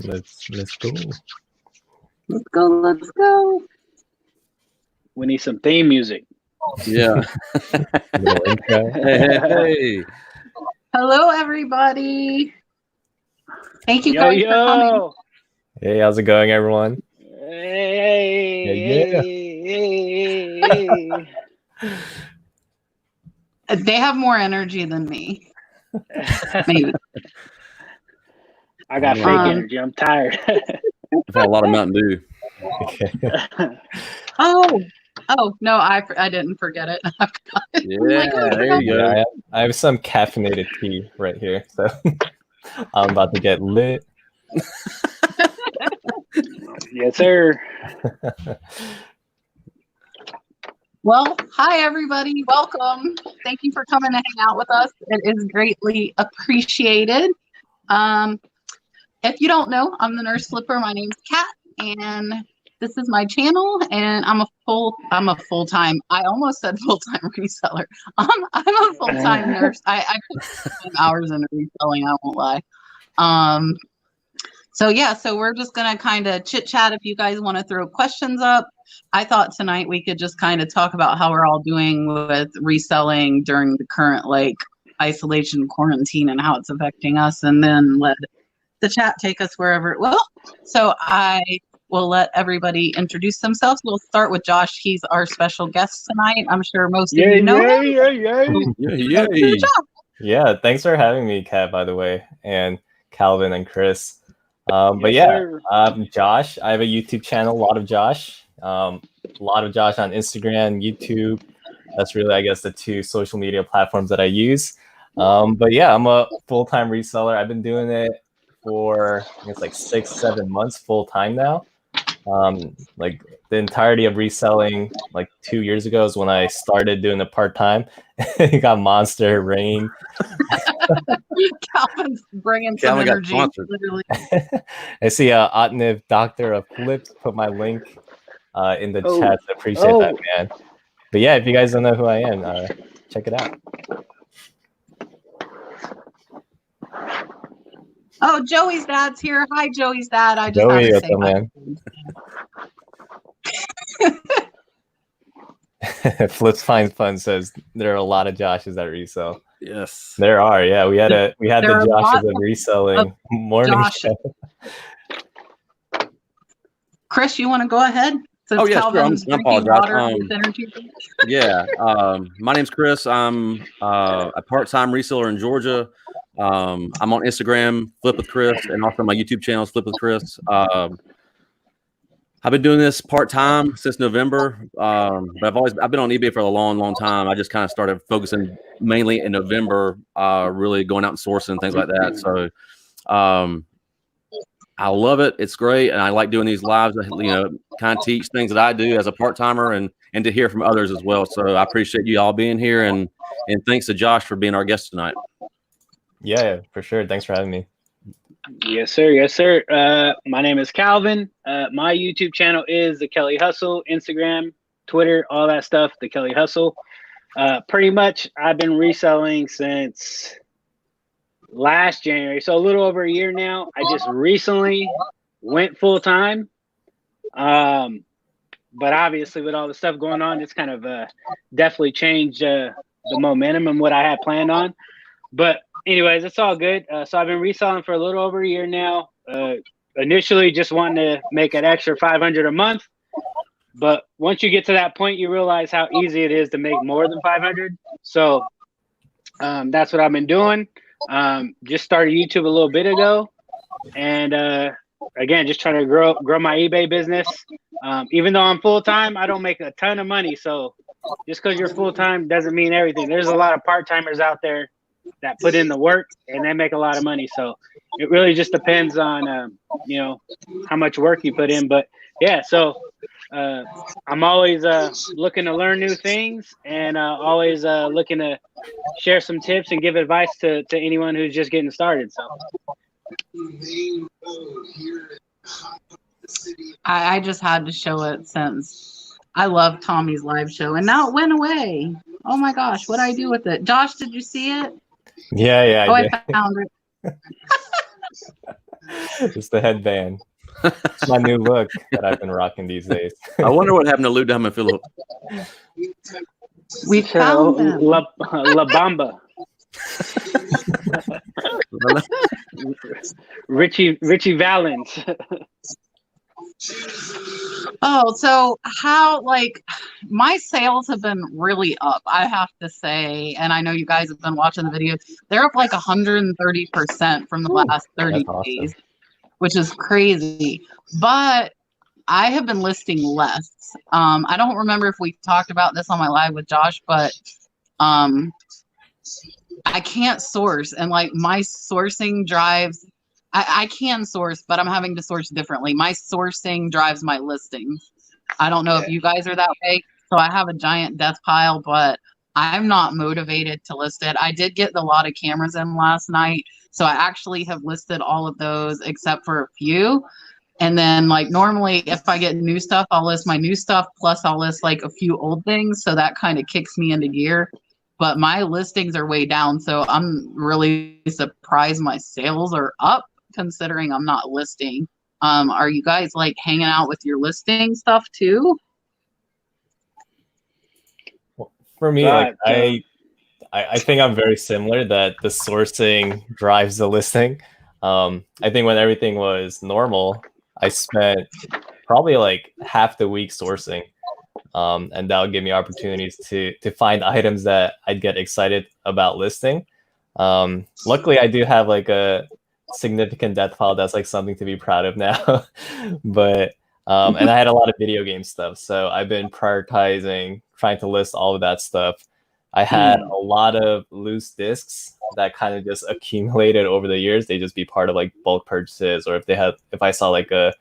Let's go. Let's go. Let's go. We need some theme music. Yeah. Little intro. Hey. Hello, everybody. Thank you Yo, guys for coming. yo. Hey, how's it going, everyone? Hey, Yeah. hey. They have more energy than me. Maybe. I got fake energy. I'm tired. I've had a lot of Mountain Dew. Oh no, I didn't forget it. Yeah, there you go. Yeah, I have some caffeinated tea right here, so I'm about to get lit. Yes, sir. Well, hi everybody. Welcome. Thank you for coming to hang out with us. It is greatly appreciated. If you don't know, I'm the Nurse Flipper. My name's Kat, and this is my channel. And I'm a full-time. I almost said full-time reseller. I'm a full-time nurse. I put some hours into reselling. I won't lie. So we're just gonna kind of chit chat. If you guys want to throw questions up, I thought tonight we could just kind of talk about how we're all doing with reselling during the current isolation quarantine and how it's affecting us, and then let the chat take us wherever it will. So I will let everybody introduce themselves. We'll start with Josh. He's our special guest tonight. I'm sure most of you know him. Yeah, thanks for having me, Kat, by the way, and Calvin and Chris. But Yes, yeah, sir. Josh. I have a YouTube channel, a lot of Josh on Instagram, YouTube. That's really, I guess, the two social media platforms that I use. But yeah, I'm a full-time reseller. I've been doing it for I guess 6-7 months full time now. Like the entirety of reselling 2 years ago is when I started doing it part-time. It got Monster, Rain. Calvin's bringing some energy. Literally. I see Otniv, Doctor of Flips, put my link in the chat. I appreciate that, man. But yeah, if you guys don't know who I am, check it out. Oh, Joey's dad's here. Hi, Joey's dad. I just Joey, have to say man. Flips Finds Fun says there are a lot of Joshes that resell. Yes, there are. Yeah, we had the Joshes of reselling morning show. Chris, you want to go ahead? Since Calvin's I apologize. Yeah, my name's Chris. I'm a part-time reseller in Georgia. I'm on Instagram, Flip with Chris, and also my YouTube channel is Flip with Chris. I've been doing this part-time since November, but I've been on eBay for a long time. I just kind of started focusing mainly in November, really going out and sourcing things like that. So I love it. It's great, and I like doing these lives. Kind of teach things that I do as a part-timer, and to hear from others as well. So I appreciate you all being here, and thanks to Josh for being our guest tonight. Yeah, for sure. Thanks for having me. Yes, sir. Yes, sir. My name is Calvin. My YouTube channel is The Kelly Hustle, Instagram, Twitter, all that stuff, The Kelly Hustle. Pretty much I've been reselling since last January, so a little over a year now. I just recently went full time. But obviously with all the stuff going on, it's kind of definitely changed the momentum and what I had planned on. But anyways, it's all good. So I've been reselling for a little over a year now. Initially just wanting to make an extra $500 a month. But once you get to that point, you realize how easy it is to make more than 500. So that's what I've been doing. Just started YouTube a little bit ago. And again, just trying to grow my eBay business. Even though I'm full-time, I don't make a ton of money. So just because you're full-time doesn't mean everything. There's a lot of part-timers out there that put in the work and they make a lot of money. So it really just depends on, how much work you put in. But yeah, so I'm always looking to learn new things, and always looking to share some tips and give advice to anyone who's just getting started. So I just had to show it since I love Tommy's live show, and now it went away. Oh my gosh, what did I do with it? Josh, did you see it? Yeah. I found it. It's the headband. It's my new look that I've been rocking these days. I wonder what happened to Lou Diamond Phillip. We found them. La Bamba. Richie Valens. Oh, so how, like, my sales have been really up, I have to say, and I know you guys have been watching the videos. They're up like 130% from the last 30 That's awesome. days, which is crazy. But I have been listing less. I don't remember if we talked about this on my live with Josh, but I can't source, and like my sourcing drives. I can source, but I'm having to source differently. My sourcing drives my listings. I don't know if you guys are that way. So I have a giant death pile, but I'm not motivated to list it. I did get a lot of cameras in last night. So I actually have listed all of those except for a few. And then like normally if I get new stuff, I'll list my new stuff. Plus I'll list like a few old things. So that kind of kicks me into gear. But my listings are way down. So I'm really surprised my sales are up, considering I'm not listing. Are you guys like hanging out with your listing stuff too? For me, like I think I'm very similar, that the sourcing drives the listing. I think when everything was normal, I spent probably like half the week sourcing. And that would give me opportunities to find items that I'd get excited about listing. Luckily, I do have like a significant death pile that's like something to be proud of now. But and I had a lot of video game stuff, so I've been prioritizing trying to list all of that stuff. I had a lot of loose discs that kind of just accumulated over the years. They just be part of like bulk purchases, or if I saw like a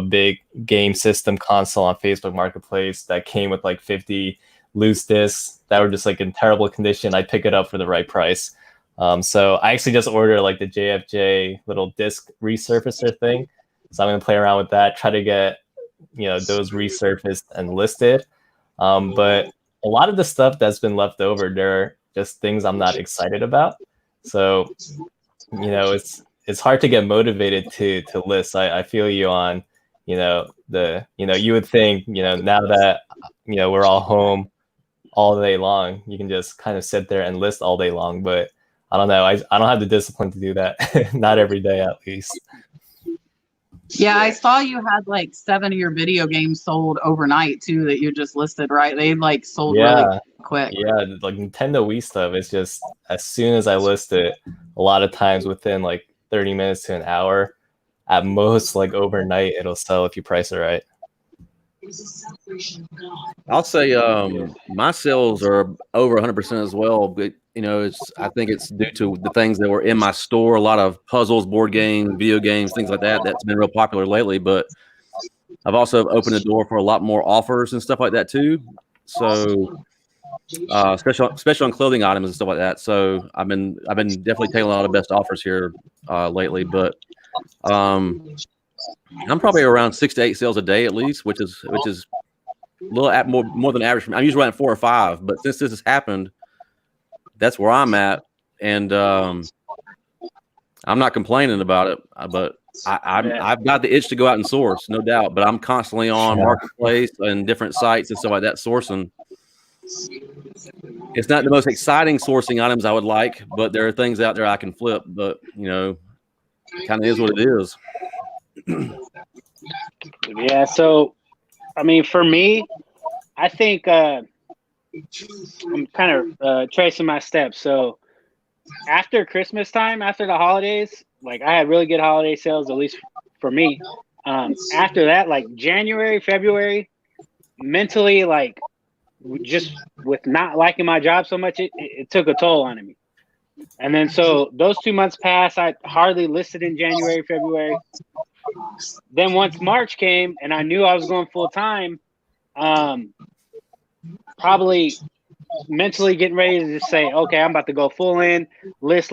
big game system console on Facebook Marketplace that came with like 50 loose discs that were just like in terrible condition, I'd pick it up for the right price. So I actually just ordered like the JFJ little disc resurfacer thing. So I'm gonna play around with that, try to get those resurfaced and listed. But a lot of the stuff that's been left over, they're just things I'm not excited about. So it's hard to get motivated to list. I feel you on you would think now that we're all home all day long, you can just kind of sit there and list all day long, but I don't know. I don't have the discipline to do that. Not every day, at least. Yeah, I saw you had like 7 of your video games sold overnight too that you just listed, right? They like sold really quick. Yeah, like Nintendo Wii stuff. It's just as soon as I list it, a lot of times within like 30 minutes to an hour, at most like overnight, it'll sell if you price it right. I'll say my sales are over 100% as well. But I think it's due to the things that were in my store. A lot of puzzles, board games, video games, things like that. That's been real popular lately. But I've also opened the door for a lot more offers and stuff like that too. So especially on clothing items and stuff like that. So I've been definitely taking a lot of best offers here lately. But I'm probably around 6 to 8 sales a day at least, which is a little more than average. I'm usually around 4 or 5, but since this has happened, that's where I'm at, and I'm not complaining about it. But I've got the itch to go out and source, no doubt. But I'm constantly on Marketplace and different sites and stuff like that sourcing. It's not the most exciting sourcing items I would like, but there are things out there I can flip. But it kind of is what it is. Yeah, so I mean, for me, I think I'm kind of tracing my steps. So after Christmas time, after the holidays, like I had really good holiday sales, at least for me. After that, like January, February, mentally, like just with not liking my job so much, it took a toll on me. And then so those 2 months passed. I hardly listed in January, February. Then once March came and I knew I was going full time, probably mentally getting ready to just say, okay, I'm about to go full in, list.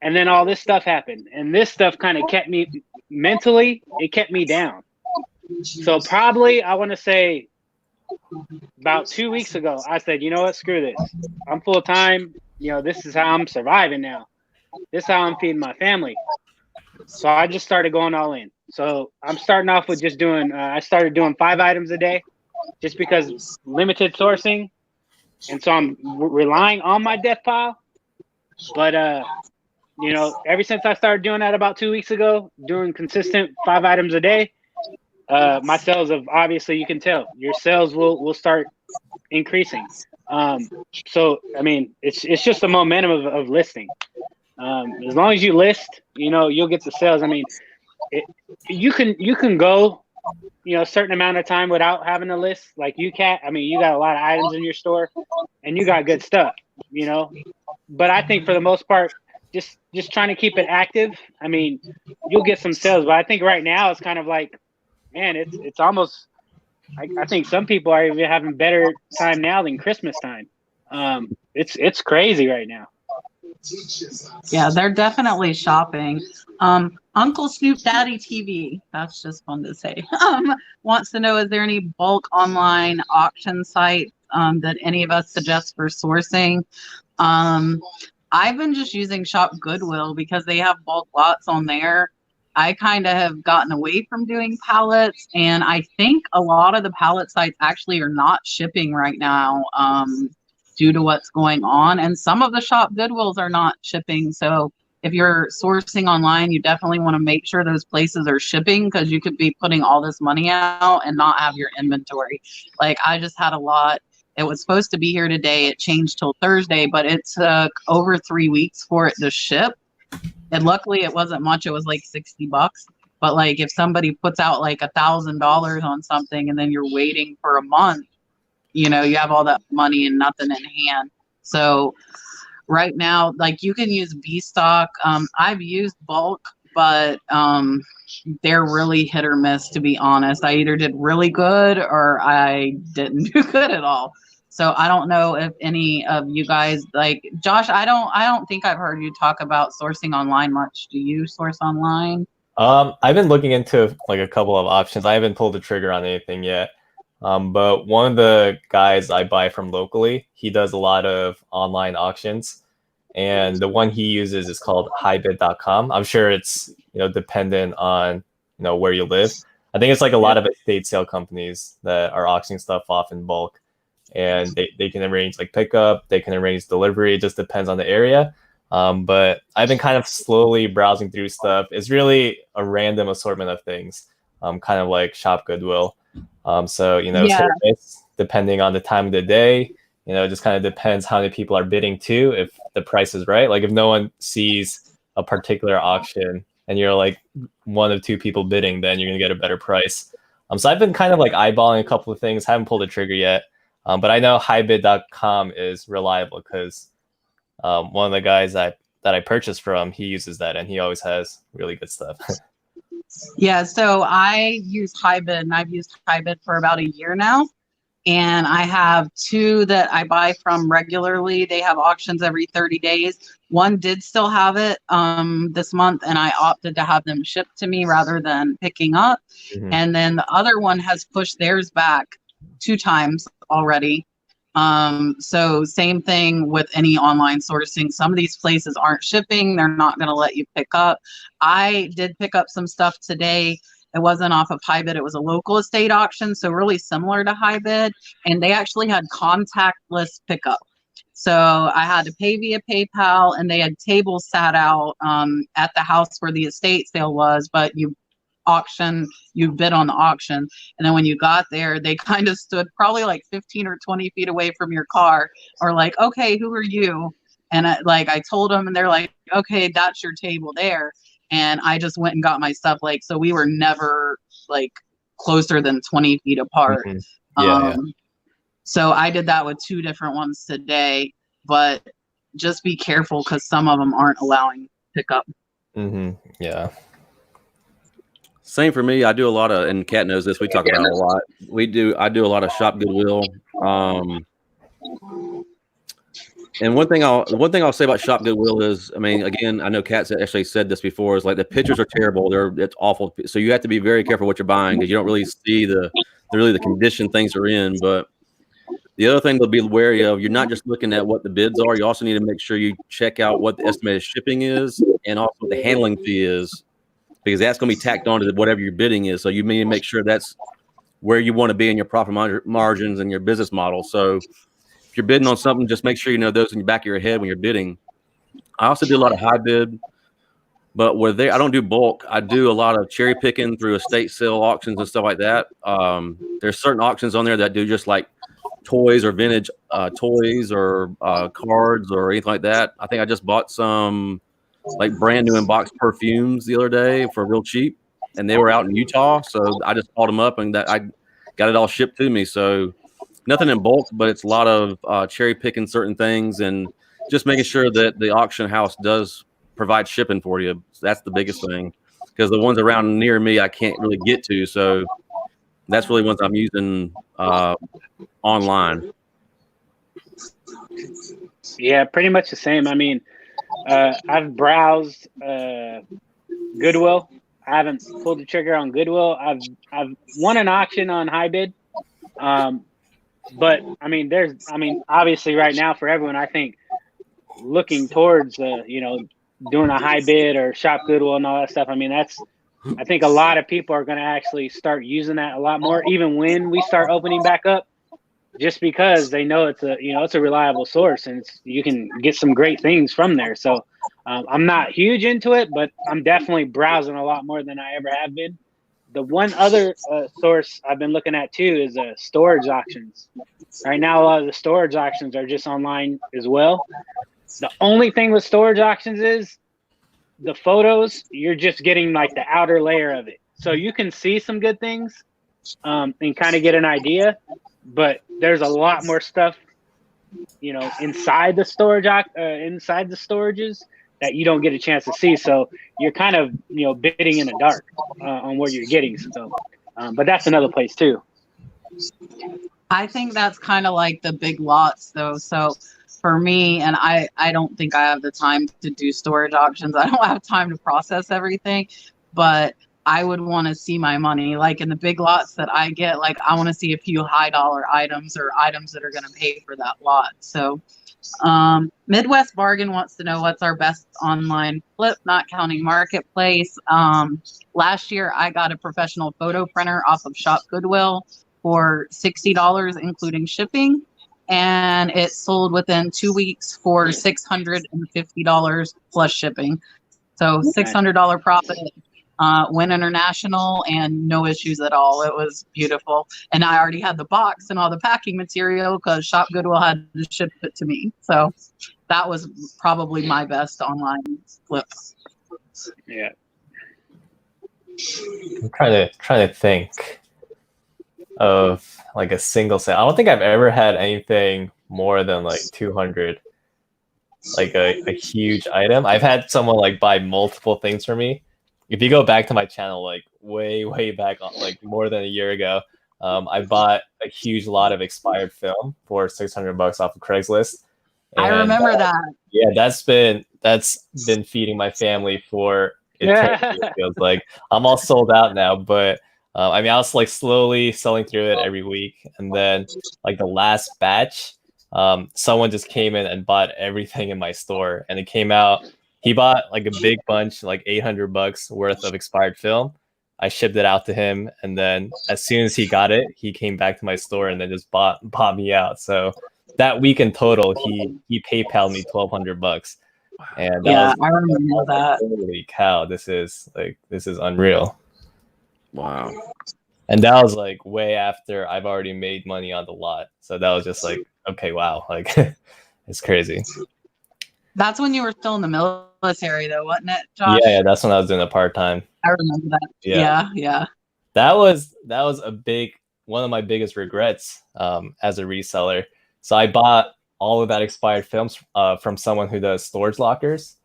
And then all this stuff happened. And this stuff kind of kept me mentally, it kept me down. So probably I want to say about 2 weeks ago, I said, you know what, screw this. I'm full time. This is how I'm surviving now. This is how I'm feeding my family. So I just started going all in. So I'm starting off with just doing. I started doing 5 items a day, just because limited sourcing, and so I'm relying on my death pile. But you know, ever since I started doing that about 2 weeks ago, doing consistent 5 items a day, my sales have, obviously, you can tell your sales will start increasing. So I mean, it's just the momentum of listing. As long as you list, you know, you'll get the sales. I mean, you can go, you know, a certain amount of time without having a list. Like you can't. I mean, you got a lot of items in your store, and you got good stuff, you know. But I think for the most part, just trying to keep it active. I mean, you'll get some sales, but I think right now it's kind of like, man, it's almost. I think some people are even having better time now than Christmas time. It's crazy right now. Yeah, they're definitely shopping. Uncle Snoop Daddy TV, that's just fun to say, wants to know, is there any bulk online auction site that any of us suggest for sourcing? I've been just using Shop Goodwill because they have bulk lots on there. I kind of have gotten away from doing pallets, and I think a lot of the pallet sites actually are not shipping right now. Due to what's going on, and some of the Shop Goodwills are not shipping. So if you're sourcing online, you definitely want to make sure those places are shipping, because you could be putting all this money out and not have your inventory. Like I just had a lot. It was supposed to be here today. It changed till Thursday, but it took over 3 weeks for it to ship. And luckily it wasn't much. It was like $60. But like if somebody puts out like $1,000 on something and then you're waiting for a month, you know, you have all that money and nothing in hand. So right now, like you can use B stock. I've used bulk, but they're really hit or miss, to be honest. I either did really good or I didn't do good at all. So I don't know if any of you guys, like Josh, I don't think I've heard you talk about sourcing online much. Do you source online? I've been looking into like a couple of options. I haven't pulled the trigger on anything yet. But one of the guys I buy from locally, he does a lot of online auctions, and the one he uses is called highbid.com. I'm sure it's, you know, dependent on, you know, where you live. I think it's like a lot of estate sale companies that are auctioning stuff off in bulk, and they can arrange like pickup, they can arrange delivery. It just depends on the area. But I've been kind of slowly browsing through stuff. It's really a random assortment of things, kind of like Shop Goodwill. So, you know, service, depending on the time of the day, you know, it just kind of depends how many people are bidding too, if the price is right. Like if no one sees a particular auction and you're like one of two people bidding, then you're going to get a better price. So I've been kind of like eyeballing a couple of things, haven't pulled the trigger yet. But I know highbid.com is reliable because one of the guys that I purchased from, he uses that and he always has really good stuff. Yeah, so I use Highbid, and I've used Highbid for about a year now. And I have 2 that I buy from regularly. They have auctions every 30 days. One did still have it this month, and I opted to have them shipped to me rather than picking up. Mm-hmm. And then the other one has pushed theirs back 2 times already. So same thing with any online sourcing. Some of these places aren't shipping. They're not going to let you pick up. I did pick up some stuff today. It wasn't off of Highbid. It was a local estate auction. So really similar to Highbid. And they actually had contactless pickup. So I had to pay via PayPal, and they had tables sat out at the house where the estate sale was, but you bid on the auction, and then when you got there, they kind of stood probably like 15 or 20 feet away from your car, or like, okay, who are you? And I told them, and they're like, okay, that's your table there. And I just went and got my stuff. Like, so we were never like closer than 20 feet apart. Mm-hmm. Yeah. So I did that with 2 different ones today, but just be careful because some of them aren't allowing pickup. Mm-hmm. Yeah. Same for me. I do a lot of, and Kat knows this, we talk about it a lot. I do a lot of Shop Goodwill. And one thing I'll say about Shop Goodwill is, I mean, again, I know Kat actually said this before, is like the pictures are terrible. It's awful. So you have to be very careful what you're buying, because you don't really see the condition things are in. But the other thing to be wary of, you're not just looking at what the bids are. You also need to make sure you check out what the estimated shipping is, and also what the handling fee is. because that's going to be tacked on to whatever your bidding is. So you need to make sure that's where you want to be in your profit margins and your business model. So if you're bidding on something, just make sure you know those in the back of your head when you're bidding. I also do a lot of high bid, but I don't do bulk. I do a lot of cherry picking through estate sale auctions and stuff like that. There's certain auctions on there that do just like toys or vintage toys or cards or anything like that. I think I just bought some like brand new in-box perfumes the other day for real cheap, and they were out in Utah. So I just called them up and I got it all shipped to me. So nothing in bulk, but it's a lot of cherry picking certain things and just making sure that the auction house does provide shipping for you. So that's the biggest thing, because the ones around near me I can't really get to. So that's really ones I'm using online. Yeah, pretty much the same. I mean, I've browsed Goodwill. I haven't pulled the trigger on Goodwill. I've won an auction on high bid. But I mean, obviously right now for everyone, I think looking towards, doing a high bid or shop Goodwill and all that stuff. I mean, I think a lot of people are going to actually start using that a lot more, even when we start opening back up, just because they know it's a reliable source and you can get some great things from there. So I'm not huge into it, but I'm definitely browsing a lot more than I ever have been. The one other source I've been looking at too is storage auctions. Right now, a lot of the storage auctions are just online as well. The only thing with storage auctions is the photos, you're just getting like the outer layer of it. So you can see some good things and kind of get an idea, but there's a lot more stuff, inside the storages that you don't get a chance to see. So you're kind of, bidding in the dark on what you're getting. So, but that's another place too. I think that's kind of like the big lots though. So for me, and I don't think I have the time to do storage auctions. I don't have time to process everything, but I would want to see my money. Like in the big lots that I get, like I want to see a few high dollar items or items that are going to pay for that lot. So Midwest Bargain wants to know what's our best online flip, not counting marketplace. Last year I got a professional photo printer off of Shop Goodwill for $60, including shipping. And it sold within 2 weeks for $650 plus shipping. So $600 profit, went international and no issues at all. It was beautiful. And I already had the box and all the packing material because Shop Goodwill had to ship it to me. So that was probably my best online flip. Yeah. I'm trying to think of like a single sale. I don't think I've ever had anything more than like 200, like a huge item. I've had someone like buy multiple things for me. If you go back to my channel, like way back, like more than a year ago, I bought a huge lot of expired film for $600 off of Craigslist. And, I remember that. Yeah, that's been feeding my family for eternity. It feels like I'm all sold out now, but I mean, I was like slowly selling through it every week, and then like the last batch, someone just came in and bought everything in my store, and it came out. He bought like a big bunch, like $800 worth of expired film. I shipped it out to him, and then as soon as he got it, he came back to my store and then just bought me out. So that week in total, he PayPal'd me $1,200, and yeah, I remember that. Holy cow, this is unreal. Wow. And that was like way after I've already made money on the lot. So that was just like, okay, wow, like it's crazy. That's when you were still in the military though, wasn't it, Josh? Yeah, that's when I was doing a part-time. I remember that. Yeah. That was one of my biggest regrets as a reseller. So I bought all of that expired films from someone who does storage lockers.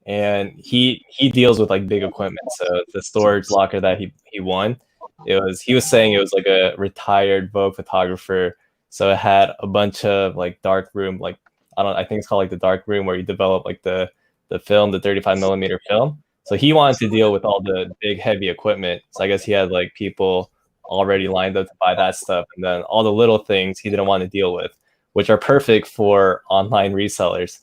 And he deals with like big equipment. So the storage locker that he won, he was saying it was like a retired Vogue photographer. So it had a bunch of like dark room, like I think it's called like the dark room where you develop like the film, the 35 millimeter film. So he wanted to deal with all the big heavy equipment. So I guess he had like people already lined up to buy that stuff, and then all the little things he didn't want to deal with, which are perfect for online resellers.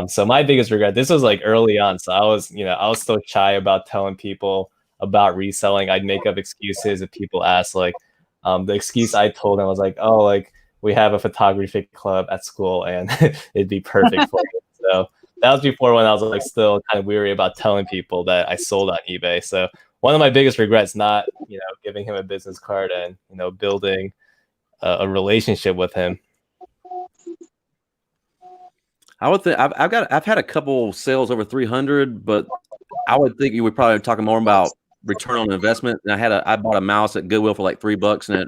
So my biggest regret, this was like early on. So I was still shy about telling people about reselling. I'd make up excuses if people asked. Like, the excuse I told them was like, oh, like we have a photography club at school and it'd be perfect for it. So that was before when I was like still kind of weary about telling people that I sold on eBay. So one of my biggest regrets, not, giving him a business card and, building a relationship with him. I would think I've had a couple sales over 300, but I would think you would probably talk more about return on investment. And I bought a mouse at Goodwill for like $3, and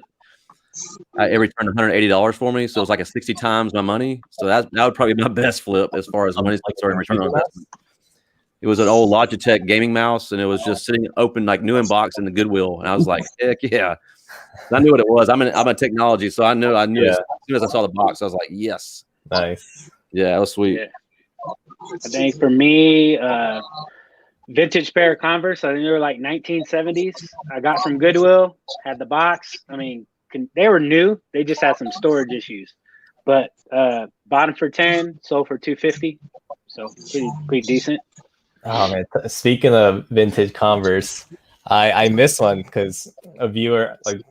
it returned $180 for me. So it was like a 60 times my money. So that would probably be my best flip as far as money's concerned. Return on investment. It was an old Logitech gaming mouse, and it was just sitting open, like new in box in the Goodwill. And I was like, heck yeah. I knew what it was. I'm in technology, so I knew Yeah. as soon as I saw the box, I was like, yes. Nice. Yeah, it was sweet. Yeah. I think for me, vintage pair of Converse. I think they were like 1970s. I got from Goodwill, had the box. I mean, they were new. They just had some storage issues. But bought them for 10, sold for 250. So pretty decent. Oh man! Speaking of vintage Converse, I missed one because a viewer, like,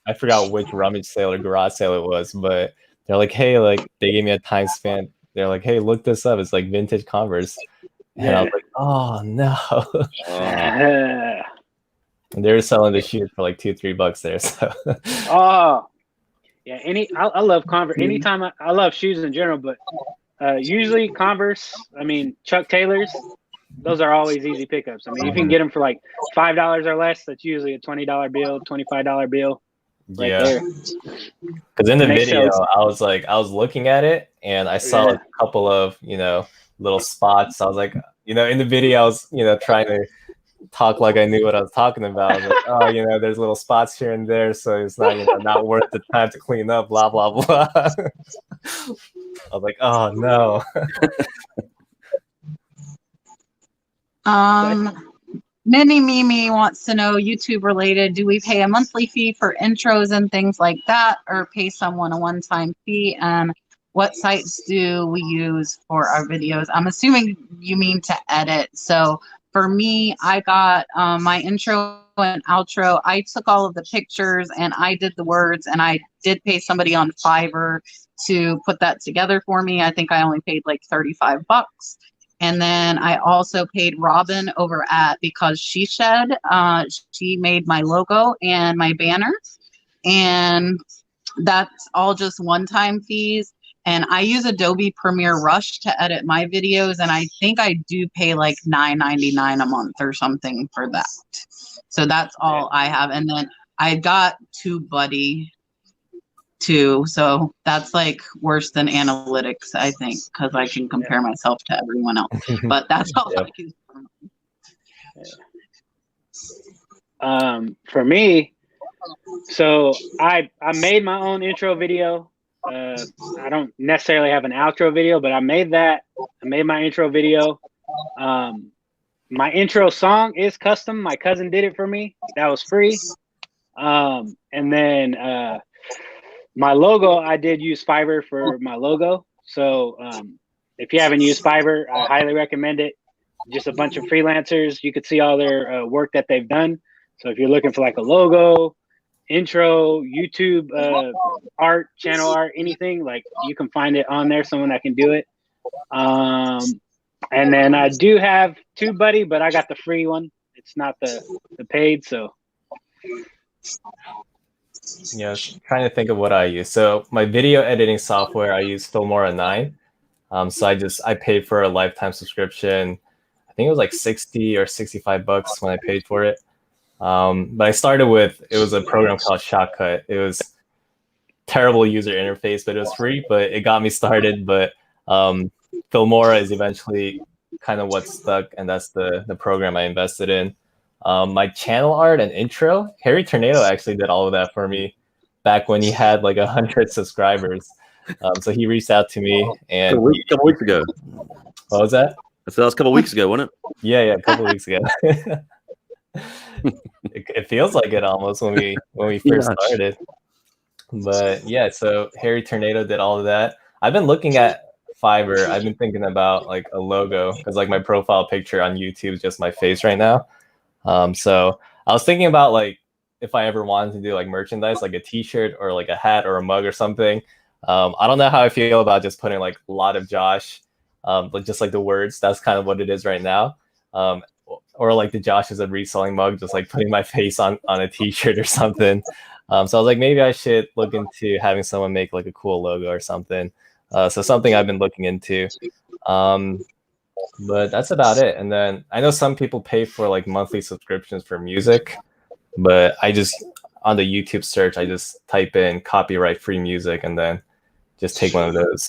I forgot which rummage sale or garage sale it was, but they're like, hey, like they gave me a time span. They're like, hey, look this up. It's like vintage Converse. And I was like, oh no. And they were selling the shoes for like $2-3 there. So Oh, yeah. I love Converse. Anytime I love shoes in general, but usually Converse. I mean, Chuck Taylors. Those are always easy pickups. I mean, if you can get them for like $5 or less, that's usually a $20 bill, $25 bill. Right there. Because in the video, I was looking at it and I saw like a couple of, little spots. I was like, in the video, I was, trying to talk like I knew what I was talking about. I was like, oh, there's little spots here and there, so it's not, not worth the time to clean up, blah, blah, blah. I was like, oh no. Mini Mimi wants to know, YouTube related, do we pay a monthly fee for intros and things like that, or pay someone a one-time fee? And what sites do we use for our videos? I'm assuming you mean to edit. So for me, I got my intro and outro. I took all of the pictures and I did the words, and I did pay somebody on Fiverr to put that together for me. I think I only paid like $35. And then I also paid Robin over at Because She Shed. She made my logo and my banner. And that's all just one-time fees. And I use Adobe Premiere Rush to edit my videos. And I think I do pay like $9.99 a month or something for that. So that's all I have. And then I got TubeBuddy too, so that's like worse than analytics, I think, because I can compare myself to everyone else. But that's all I use. For me, so I made my own intro video. I don't necessarily have an outro video, but I made that. I made my intro video. My intro song is custom. My cousin did it for me. That was free. And then my logo, I did use Fiverr for my logo. So if you haven't used Fiverr, I highly recommend it. Just a bunch of freelancers. You could see all their work that they've done. So if you're looking for like a logo, intro, YouTube art, channel art, anything, like you can find it on there, someone that can do it. And then I do have TubeBuddy, but I got the free one. It's not the paid, so. Yeah, trying to think of what I use. So my video editing software, I use Filmora 9. So I paid for a lifetime subscription. I think it was like $60 or $65 when I paid for it. But I started with, it was a program called Shotcut. It was terrible user interface, but it was free, but it got me started. But Filmora is eventually kind of what stuck, and that's the program I invested in. My channel art and intro, Harry Tornado actually did all of that for me back when he had like 100 subscribers. So he reached out to me, and a couple weeks ago. What was that? That was a couple weeks ago, wasn't it? Yeah, a couple weeks ago. It feels like it almost when we first started. But yeah, so Harry Tornado did all of that. I've been looking at Fiverr, I've been thinking about like a logo because like my profile picture on YouTube is just my face right now. So I was thinking about like if I ever wanted to do like merchandise, like a T-shirt or like a hat or a mug or something. I don't know how I feel about just putting like a lot of Josh, like just like the words. That's kind of what it is right now. Or like the Josh is a reselling mug, just like putting my face on a T-shirt or something. So I was like, maybe I should look into having someone make like a cool logo or something. So something I've been looking into. But that's about it. And then I know some people pay for like monthly subscriptions for music, but I just on the YouTube search, I just type in copyright free music and then just take one of those.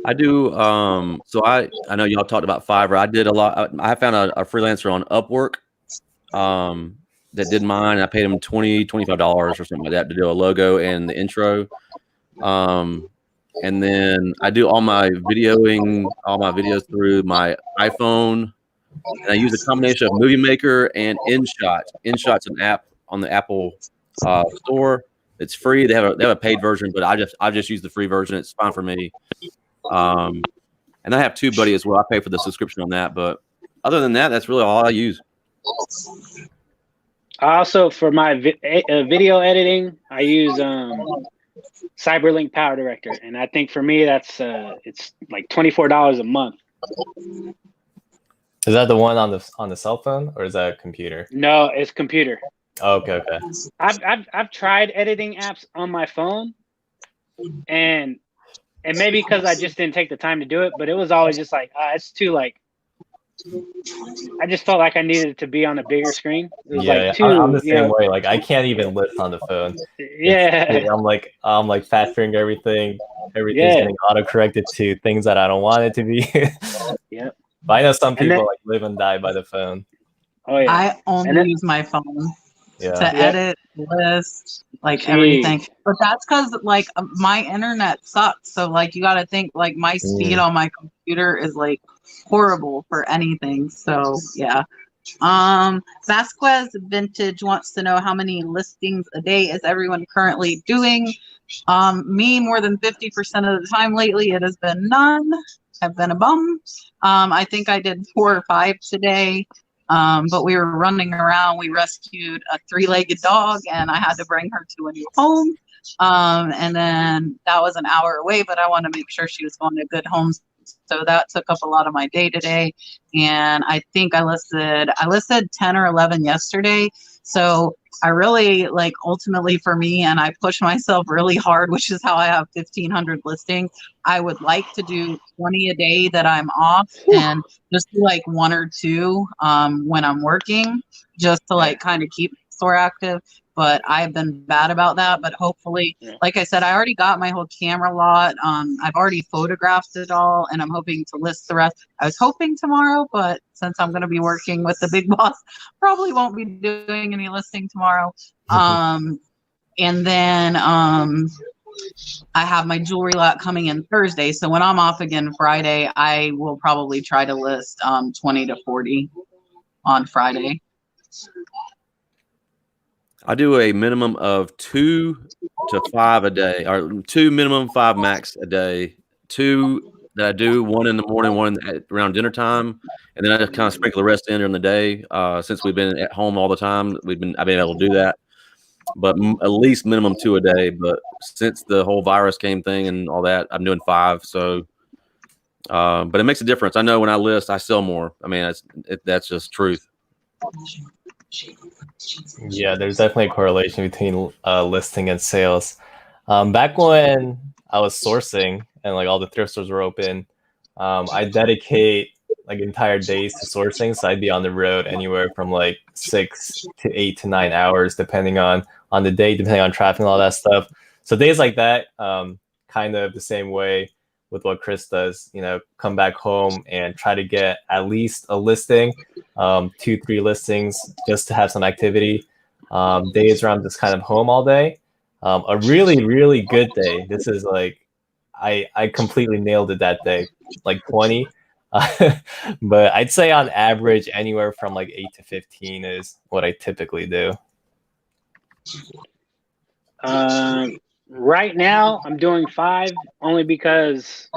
I do. So I know y'all talked about Fiverr. I did a lot. I found a freelancer on Upwork that did mine. I paid him $25 or something like that to do a logo and the intro. And then I do all my videos through my iPhone. And I use a combination of Movie Maker and InShot. InShot's an app on the Apple store. It's free. They have a paid version, but I just use the free version. It's fine for me. And I have TubeBuddy as well. I pay for the subscription on that, but other than that, that's really all I use. Also, for my video editing, I use Cyberlink Power Director, and I think for me that's it's like $24 a month. Is that the one on the cell phone or is that a computer? No, it's computer. Oh, okay. I've tried editing apps on my phone, and maybe because I just didn't take the time to do it, but it was always just like it's too like. I just felt like I needed it to be on a bigger screen. It was like too, I'm the same way. Like I can't even list on the phone. Yeah, I'm like fat fingering everything. Everything's getting auto corrected to things that I don't want it to be. Yeah. But I know some people like live and die by the phone. Oh yeah. I only use my phone to edit, list, like everything. But that's because like my internet sucks. So like you got to think like my speed on my computer is like horrible for anything. So yeah. Vasquez Vintage wants to know how many listings a day is everyone currently doing. Me, more than 50% of the time lately, it has been none. I've been a bum. I think I did 4 or 5 today. But we were running around. We rescued a 3-legged dog and I had to bring her to a new home. And then that was an hour away, but I wanted to make sure she was going to good homes. So that took up a lot of my day today. And I think I listed 10 or 11 yesterday. So I really like ultimately for me, and I push myself really hard, which is how I have 1,500 listings. I would like to do 20 a day that I'm off and just do like 1 or 2 when I'm working, just to like kind of keep the store active. But I've been bad about that. But hopefully, like I said, I already got my whole camera lot. I've already photographed it all, and I'm hoping to list the rest. I was hoping tomorrow, but since I'm going to be working with the big boss, probably won't be doing any listing tomorrow. And then I have my jewelry lot coming in Thursday. So when I'm off again Friday, I will probably try to list 20 to 40 on Friday. I do a minimum of 2 to 5 a day, or 2 minimum, 5 max a day. 2 that I do, 1 in the morning, 1 around dinner time, and then I just kind of sprinkle the rest in during the day. Since we've been at home all the time, I've been able to do that. But at least minimum 2 a day. But since the whole virus thing and all that, I'm doing 5. So, but it makes a difference. I know when I list, I sell more. I mean, that's just truth. Yeah, there's definitely a correlation between listing and sales. Back when I was sourcing and like all the thrift stores were open, I dedicate like entire days to sourcing. So I'd be on the road anywhere from like 6 to 8 to 9 hours, depending on the day, depending on traffic and all that stuff. So days like that, kind of the same way with what Chris does, come back home and try to get at least a listing, 2-3 listings just to have some activity. Days where I'm just kind of home all day. A really, really good day. This is like, I completely nailed it that day, like 20. But I'd say on average, anywhere from like 8 to 15 is what I typically do. Right now, I'm doing 5 only because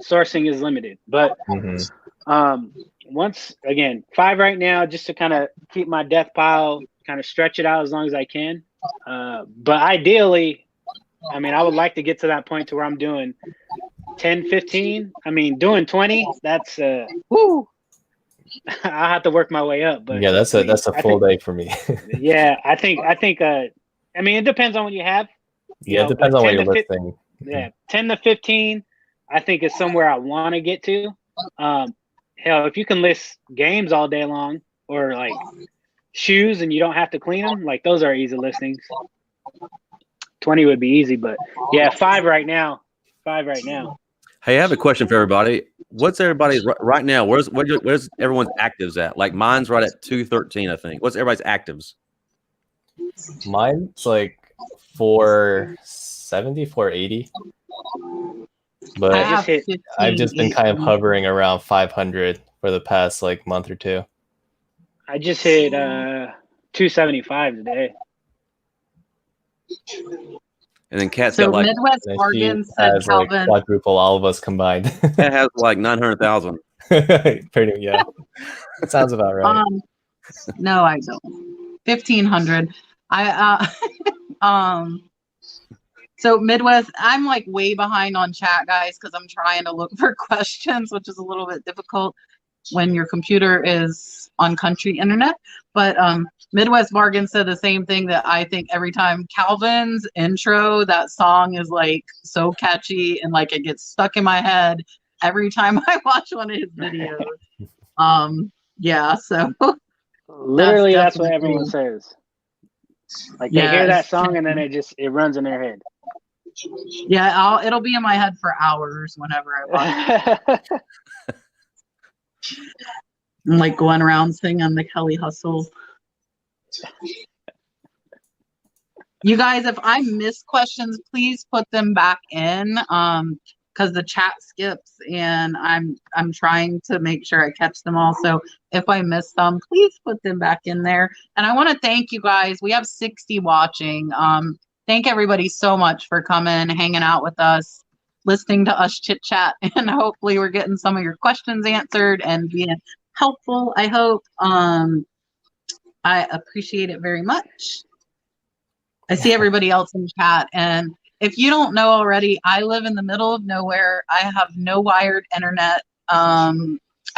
sourcing is limited. But once again, 5 right now, just to kind of keep my death pile, kind of stretch it out as long as I can. But ideally, I mean, I would like to get to that point to where I'm doing 10, 15. I mean, doing 20, that's whoo. I'll have to work my way up. But yeah, that's a full day for me. yeah, I think I mean, it depends on what you have. Yeah, it depends on what you're 10 to listing. Yeah, 10 to 15, I think is somewhere I want to get to. Hell, if you can list games all day long or like shoes and you don't have to clean them, like those are easy listings. 20 would be easy, but yeah, 5 right now. 5 right now. Hey, I have a question for everybody. What's everybody's right now? Where's everyone's actives at? Like mine's right at 213, I think. What's everybody's actives? Mine's like 470, 480. But I've just been kind of hovering around 500 for the past like month or two. I just hit 275 today. And then Kat's So got like Midwest Bargain said has like Calvin. quadruple all of us combined. that has like 900,000. Pretty, yeah. That sounds about right. No, I don't. 1,500. So Midwest, I'm like way behind on chat, guys, because I'm trying to look for questions, which is a little bit difficult when your computer is on country internet. But Midwest Bargain said the same thing, that I think every time Calvin's intro, that song is like so catchy and like it gets stuck in my head every time I watch one of his videos. Yeah, so literally that's what everyone says. Like they hear that song and then it runs in their head. Yeah, it'll be in my head for hours whenever I watch it. I'm like going around singing the Kelly Hustle. You guys, if I miss questions, please put them back in, because the chat skips and I'm trying to make sure I catch them all. So if I miss them, please put them back in there. And I want to thank you guys. We have 60 watching. Thank everybody so much for coming, hanging out with us, listening to us chit chat, and hopefully we're getting some of your questions answered and being helpful, I hope. I appreciate it very much. I see everybody else in chat, and if you don't know already, I live in the middle of nowhere. I have no wired internet. I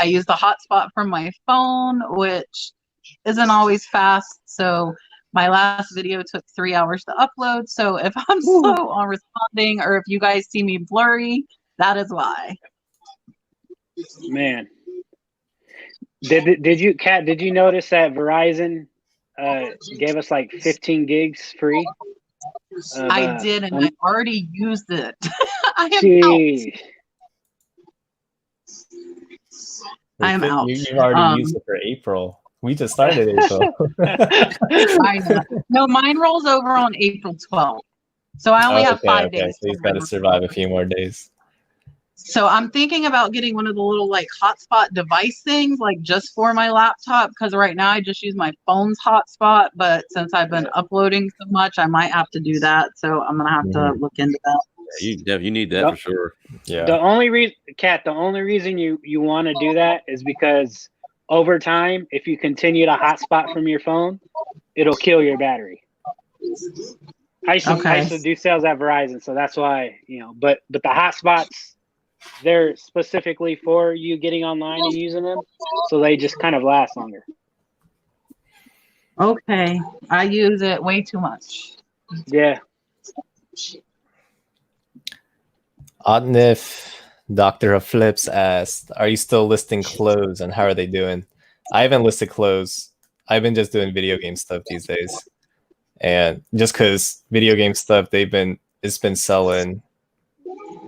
use the hotspot from my phone, which isn't always fast. So my last video took 3 hours to upload. So if I'm slow on responding, or if you guys see me blurry, that is why. Man, did you, Kat? Did you notice that Verizon gave us like 15 gigs free? I did, and I already used it. I am out. You've already used it for April. We just started April. I know. No, mine rolls over on April 12th. So I only have 5 days. So he's got to survive a few more days. So I'm thinking about getting one of the little like hotspot device things, like just for my laptop, because right now I just use my phone's hotspot. But since I've been uploading so much, I might have to do that. So I'm gonna have to look into that. Yeah, you need that for sure. Yeah. The only reason, Kat, you want to do that is because over time, if you continue to hotspot from your phone, it'll kill your battery. I used to do sales at Verizon, so that's why, but the hotspots, they're specifically for you getting online and using them, so they just kind of last longer. Okay, I use it way too much. Yeah. Otnif, Doctor of Flips asked, "Are you still listing clothes, and how are they doing?" I haven't listed clothes. I've been just doing video game stuff these days, and just because video game stuff, it's been selling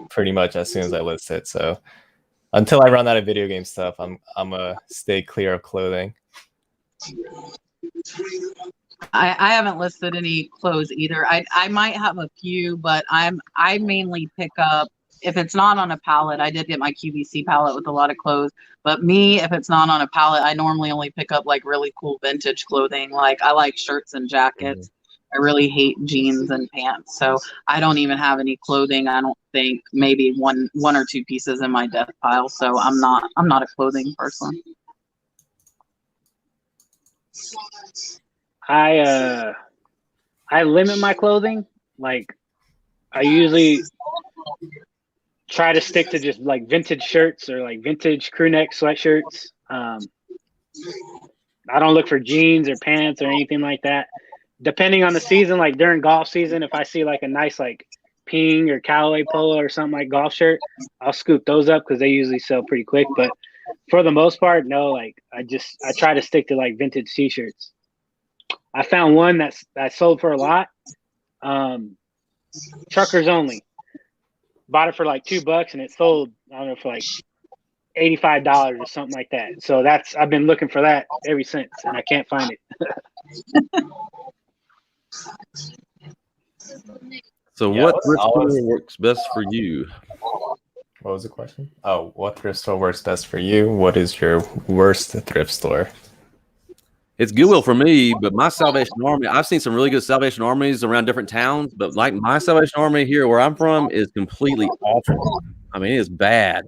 pretty much as soon as I list it. So until I run out of video game stuff, I'm gonna stay clear of clothing. I haven't listed any clothes either. I might have a few, but I mainly pick up, if it's not on a pallet. I did get my QVC pallet with a lot of clothes, but if it's not on a pallet, I normally only pick up like really cool vintage clothing. Like I like shirts and jackets. I really hate jeans and pants. So I don't even have any clothing. I don't think, maybe one or two pieces in my death pile. So I'm not a clothing person. I limit my clothing. Like, I usually try to stick to just like vintage shirts or like vintage crew neck sweatshirts. I don't look for jeans or pants or anything like that. Depending on the season, like during golf season, if I see like a nice like Ping or Callaway polo or something like golf shirt, I'll scoop those up because they usually sell pretty quick. But for the most part, no, like I try to stick to like vintage t-shirts. I found one that sold for a lot. Truckers only. Bought it for like $2 and it sold, I don't know, for like $85 or something like that. So I've been looking for that ever since and I can't find it. So what thrift store works best for you? What was the question? Oh, what thrift store works best for you? What is your worst thrift store? It's Goodwill for me, but my Salvation Army, I've seen some really good Salvation Armies around different towns, but like my Salvation Army here where I'm from is completely awful. I mean, it is bad.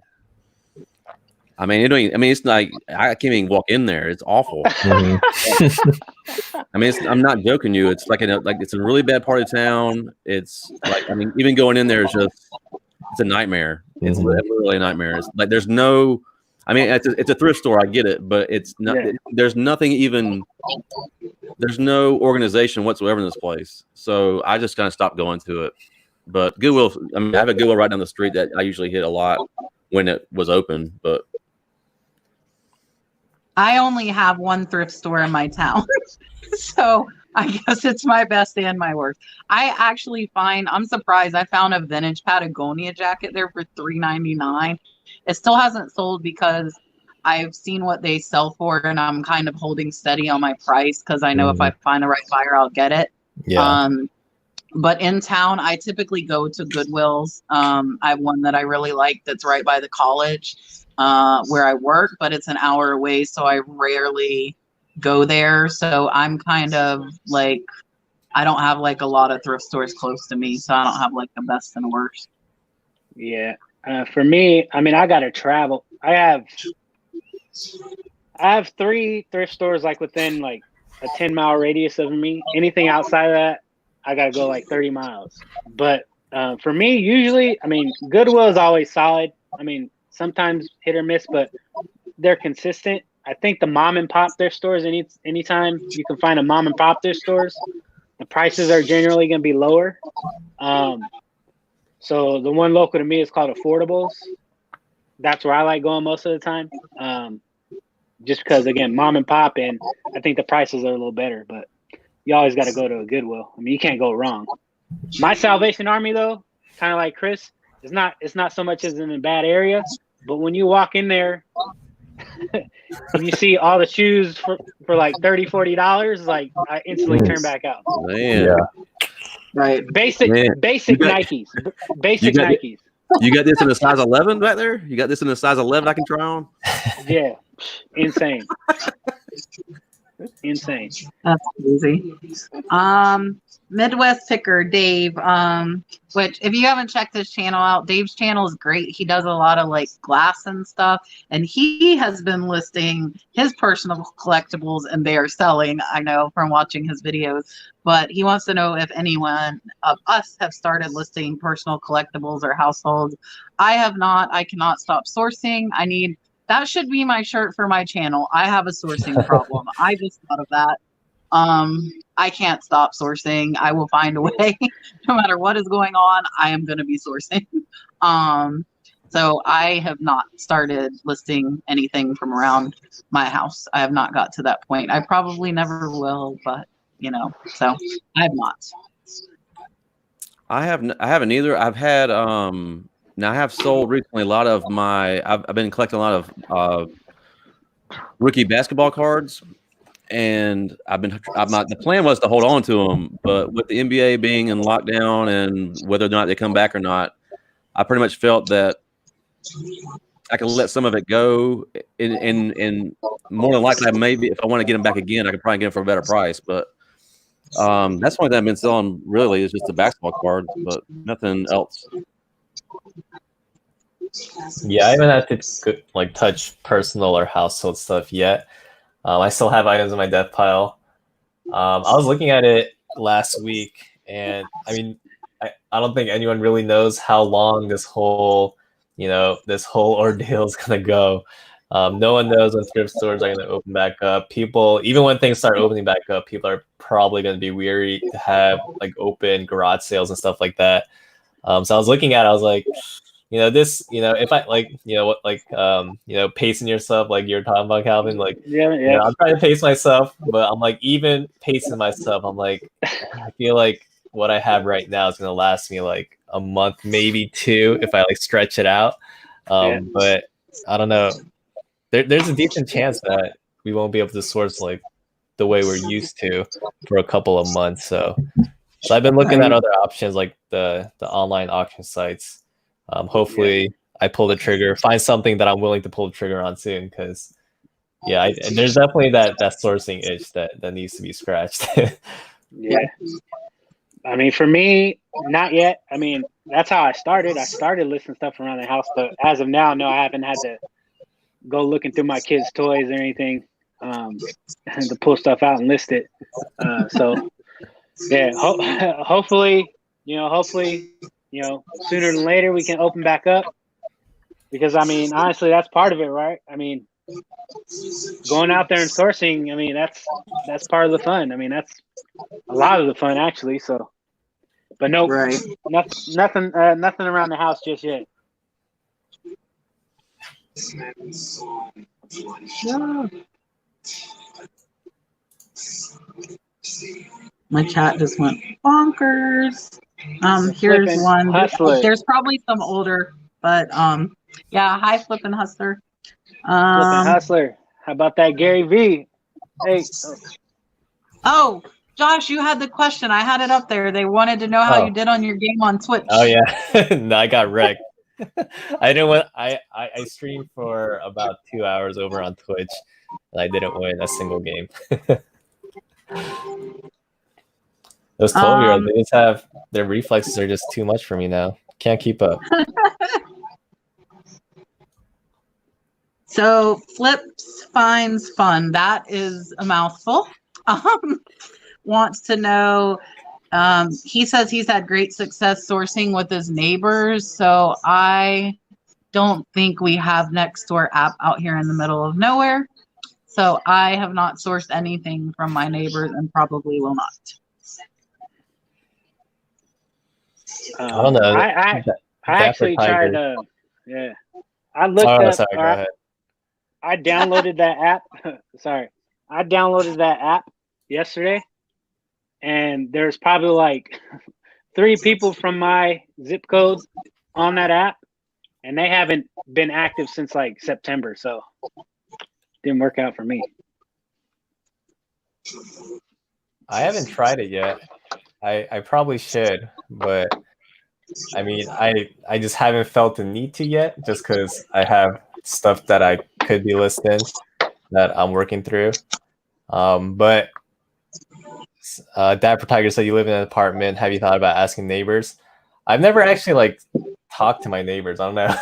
I mean, it's like I can't even walk in there. It's awful. Mm-hmm. I mean, I'm not joking you. It's like it's a really bad part of town. It's like, I mean, even going in there is just, it's a nightmare. It's literally a nightmare. It's like there's no, I mean, it's a thrift store. I get it, but it's not. There's nothing even. There's no organization whatsoever in this place. So I just kind of stopped going to it. But Goodwill, I mean, I have a Goodwill right down the street that I usually hit a lot when it was open. But I only have one thrift store in my town, so I guess it's my best and my worst. I actually I'm surprised. I found a vintage Patagonia jacket there for $3.99. It still hasn't sold because I've seen what they sell for, and I'm kind of holding steady on my price because I know if I find the right buyer, I'll get it. Yeah. But in town, I typically go to Goodwill's. I have one that I really like that's right by the college where I work, but it's an hour away, so I rarely go there. So I'm kind of like, I don't have like a lot of thrift stores close to me, so I don't have like the best and the worst. Yeah. For me, I mean, I got to travel. I have 3 thrift stores like within like a 10-mile radius of me. Anything outside of that, I got to go like 30 miles. But for me, usually, I mean, Goodwill is always solid. I mean, sometimes hit or miss, but they're consistent. I think the mom and pop thrift stores, anytime you can find a mom and pop thrift stores, the prices are generally going to be lower. So the one local to me is called Affordables. That's where I like going most of the time. Just because, again, mom and pop, and I think the prices are a little better, but you always got to go to a Goodwill. I mean, you can't go wrong. My Salvation Army, though, kind of like Chris, it's not so much as in a bad area, but when you walk in there and you see all the shoes for like $30, $40, like I instantly turn back out. Man. Yeah. Right. Basic Nikes. Basic Nikes. You got this in a size 11 back there? You got this in a size 11 I can try on? Yeah. Insane. Insane. That's crazy. Midwest Picker Dave, which if you haven't checked his channel out, Dave's channel is great. He does a lot of like glass and stuff, and he has been listing his personal collectibles, and they are selling. I know from watching his videos, but he wants to know if anyone of us have started listing personal collectibles or households. I have not. I cannot stop sourcing. That should be my shirt for my channel. I have a sourcing problem. I just thought of that. I can't stop sourcing. I will find a way. No matter what is going on, I am going to be sourcing. So I have not started listing anything from around my house. I have not got to that point. I probably never will, but so I have not. I haven't either. I've had now I have sold recently a lot of I've been collecting a lot of rookie basketball cards, and the plan was to hold on to them, but with the NBA being in lockdown and whether or not they come back or not, I pretty much felt that I can let some of it go, and more than likely, maybe if I want to get them back again, I could probably get them for a better price. But That's one thing I've been selling really is just the basketball cards, but nothing else. Yeah, I haven't had to like touch personal or household stuff yet. I still have items in my death pile. I was looking at it last week, and I mean, I don't think anyone really knows how long this whole ordeal is gonna go. No one knows when thrift stores are gonna open back up. People, even when things start opening back up, people are probably gonna be weary to have like open garage sales and stuff like that. So I was looking at it, I was like, if I like, pacing yourself, like you're talking about, Calvin, like, Yeah. I'm trying to pace myself, but I'm like, even pacing myself, I'm like, I feel like what I have right now is going to last me like a month, maybe two, if I like stretch it out. But I don't know. There's a decent chance that we won't be able to source like the way we're used to for a couple of months. So I've been looking at other options like the online auction sites. Hopefully I pull the trigger, find something that I'm willing to pull the trigger on soon, because there's definitely that sourcing itch that needs to be scratched. Yeah. I mean, for me, not yet. I mean, that's how I started. I started listing stuff around the house, but as of now, no, I haven't had to go looking through my kids' toys or anything to pull stuff out and list it. So yeah, hopefully, sooner than later we can open back up, because I mean, honestly, that's part of it, right? I mean, going out there and sourcing, I mean, that's part of the fun. I mean, that's a lot of the fun, actually. So, but no, Right. nothing around the house just yet. Yeah. My chat just went bonkers. Here's Flippin' one. Hustler. There's probably some older, but yeah. Hi, Flippin' Hustler. Flippin' Hustler. How about that, Gary V? Hey. Oh, Josh, you had the question. I had it up there. They wanted to know how you did on your game on Twitch. Oh yeah, no, I got wrecked. I didn't win. I streamed for about 2 hours over on Twitch, and I didn't win a single game. Those 12-year-olds, they just have their reflexes are just too much for me now. Can't keep up. So Flips finds fun. That is a mouthful. Wants to know. He says he's had great success sourcing with his neighbors. So I don't think we have Nextdoor app out here in the middle of nowhere. So I have not sourced anything from my neighbors and probably will not. I don't know. I actually tried. I looked up. Sorry, go ahead. I downloaded that app. Sorry, I downloaded that app yesterday, and there's probably like 3 people from my zip code on that app, and they haven't been active since like September. So didn't work out for me. I haven't tried it yet. I probably should, but I mean, I just haven't felt the need to yet, just because I have stuff that I could be listing that I'm working through. But Dapper Tiger said you live in an apartment. Have you thought about asking neighbors? I've never actually like talked to my neighbors. I don't know.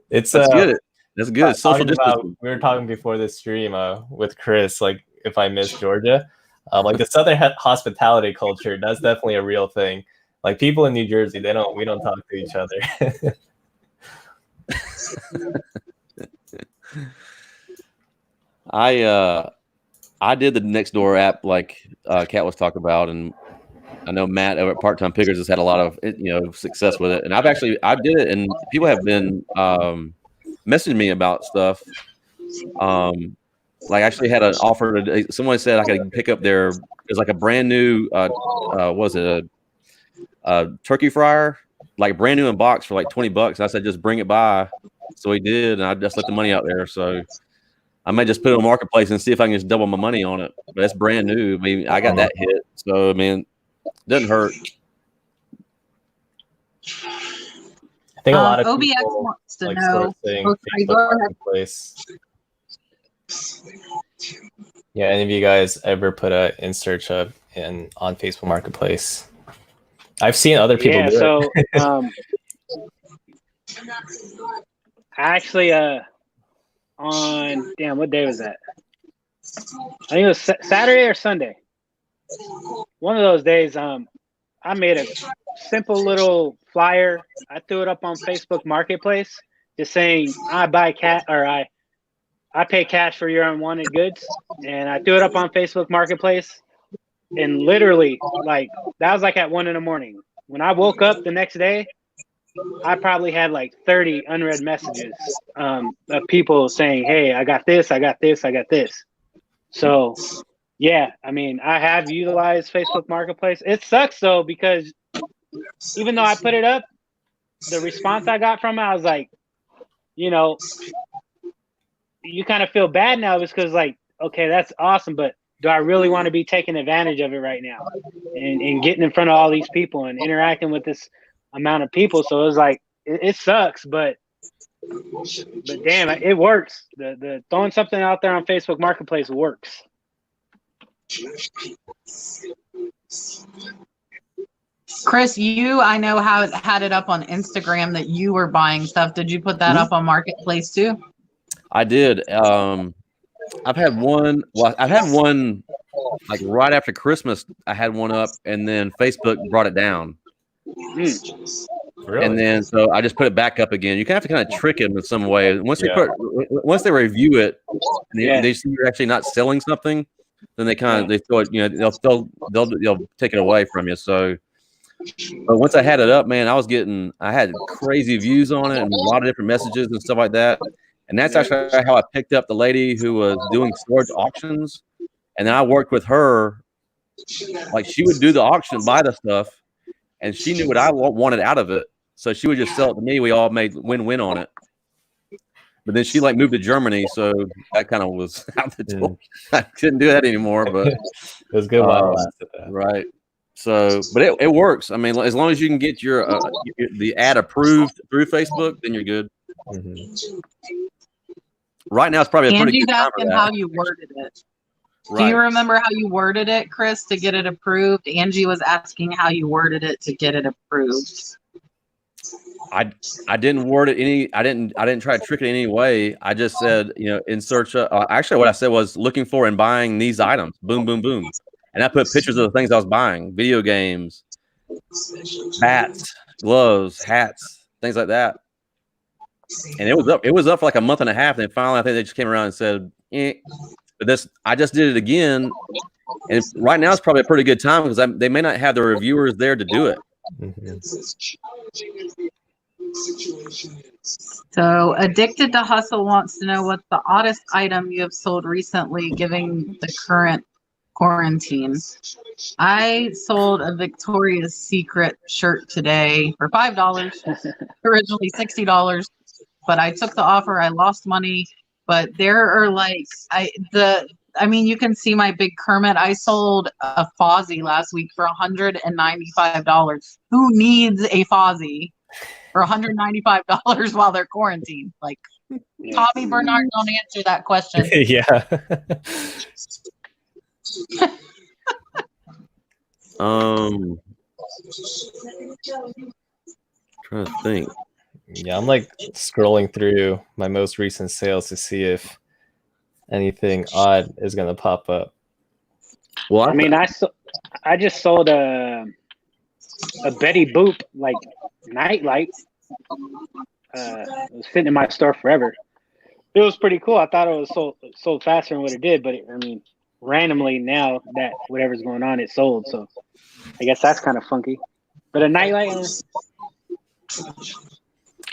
That's good. That's good. Social distance. We were talking before this stream with Chris, like if I miss Georgia. Like the Southern hospitality culture, that's definitely a real thing. Like people in New Jersey, we don't talk to each other. I did the Nextdoor app like Kat was talking about, and I know Matt over at Part Time Pickers has had a lot of success with it. And I did it, and people have been messaging me about stuff. Like I actually had an offer today. Someone said I could pick up there's like a brand new a turkey fryer, like brand new in box for like $20. I said just bring it by, so he did, and I just left the money out there. So I may just put it on Marketplace and see if I can just double my money on it. But it's brand new. I mean, I got that hit, so I mean, it doesn't hurt. I think a lot of OBX people wants to like know. sourcing Facebook Marketplace. Yeah, any of you guys ever put a in search of on Facebook Marketplace? I've seen other people Yeah, do so it. I actually on damn, what day was that? I think it was Saturday or Sunday. One of those days, I made a simple little flyer. I threw it up on Facebook Marketplace, just saying I buy cat or I pay cash for your unwanted goods, and I threw it up on Facebook Marketplace. And literally, like that was like at 1 a.m. When I woke up the next day, I probably had like 30 unread messages of people saying, "Hey, I got this, I got this, I got this." So, yeah, I mean, I have utilized Facebook Marketplace. It sucks though because even though I put it up, the response I got from it, I was like, you know, you kind of feel bad now because like, okay, that's awesome, but do I really want to be taking advantage of it right now and getting in front of all these people and interacting with this amount of people? So it was like, it sucks, but damn, it works. The throwing something out there on Facebook Marketplace works. Chris, you I know had it up on Instagram that you were buying stuff. Did you put that up on Marketplace too? I did. I've had one. Well, I've had one like right after Christmas. I had one up, and then Facebook brought it down. Really? And then so I just put it back up again. You have to kind of trick them in some way. Once Yeah. once they review it, Yeah. they see you're actually not selling something, then they kind of they throw it. You know, they'll take it away from you. So, but once I had it up, man, I had crazy views on it and a lot of different messages and stuff like that. And that's actually how I picked up the lady who was doing storage auctions. And then I worked with her. Like she would do the auction, buy the stuff, and she knew what I wanted out of it. So she would just sell it to me. We all made win-win on it. But then she like moved to Germany, so that kind of was out the door. I couldn't do that anymore. But it was good while it lasted. Right. So, but it works. I mean, as long as you can get your the ad approved through Facebook, then you're good. Right now, it's probably a pretty Angie's good time for asking that. how you worded it. Right. Do you remember how you worded it, Chris, to get it approved? Angie was asking how you worded it to get it approved. I didn't word it any. I didn't try to trick it in any way. I just said, in search of. Actually, what I said was looking for and buying these items. Boom, boom, boom. And I put pictures of the things I was buying: video games, bats, gloves, hats, things like that. And it was up. It was up for like a month and a half. And finally, I think they just came around and said, But I just did it again. And right now, it's probably a pretty good time because they may not have the reviewers there to do it. So, Addicted to Hustle wants to know what's the oddest item you have sold recently, given the current quarantine. I sold a Victoria's Secret shirt today for $5, originally $60, but I took the offer. I lost money, but there are you can see my big Kermit. I sold a Fozzie last week for $195. Who needs a Fozzie for $195 while they're quarantined? Like, Tommy Bernard, don't answer that question. Yeah. Trying to think. Yeah, I'm like scrolling through my most recent sales to see if anything odd is gonna pop up. Well, I mean, I just sold a Betty Boop like nightlight. It was sitting in my store forever. It was pretty cool. I thought it was sold faster than what it did, but randomly now that whatever's going on, it sold. So I guess that's kind of funky. But a nightlight.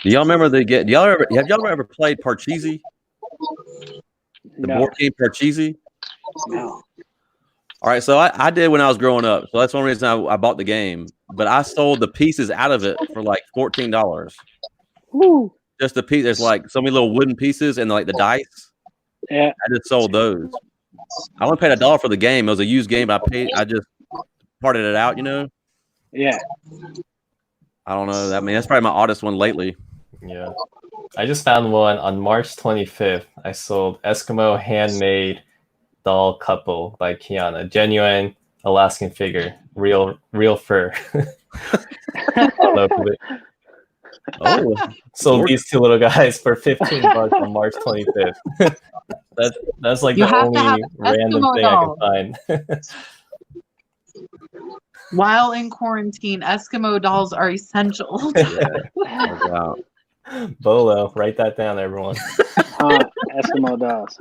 Do y'all remember have y'all ever played Parcheesi? The board game Parcheesi? No. All right, so I did when I was growing up. So that's one reason I bought the game. But I sold the pieces out of it for like $14. Woo. Just the piece. There's like so many little wooden pieces and like the dice. Yeah. I just sold those. I only paid $1 for the game. It was a used game. I just parted it out, Yeah. I don't know. I mean, that's probably my oddest one lately. Yeah. I just found one on March 25th. I sold Eskimo handmade doll couple by Kiana. Genuine Alaskan figure, real fur. I love it. Oh, Sold these two little guys for $15 on March 25th. That's like You the have to have only random Eskimo thing dolls. I can find. While in quarantine, Eskimo dolls are essential. wow. Bolo, write that down, everyone. Eskimo dolls.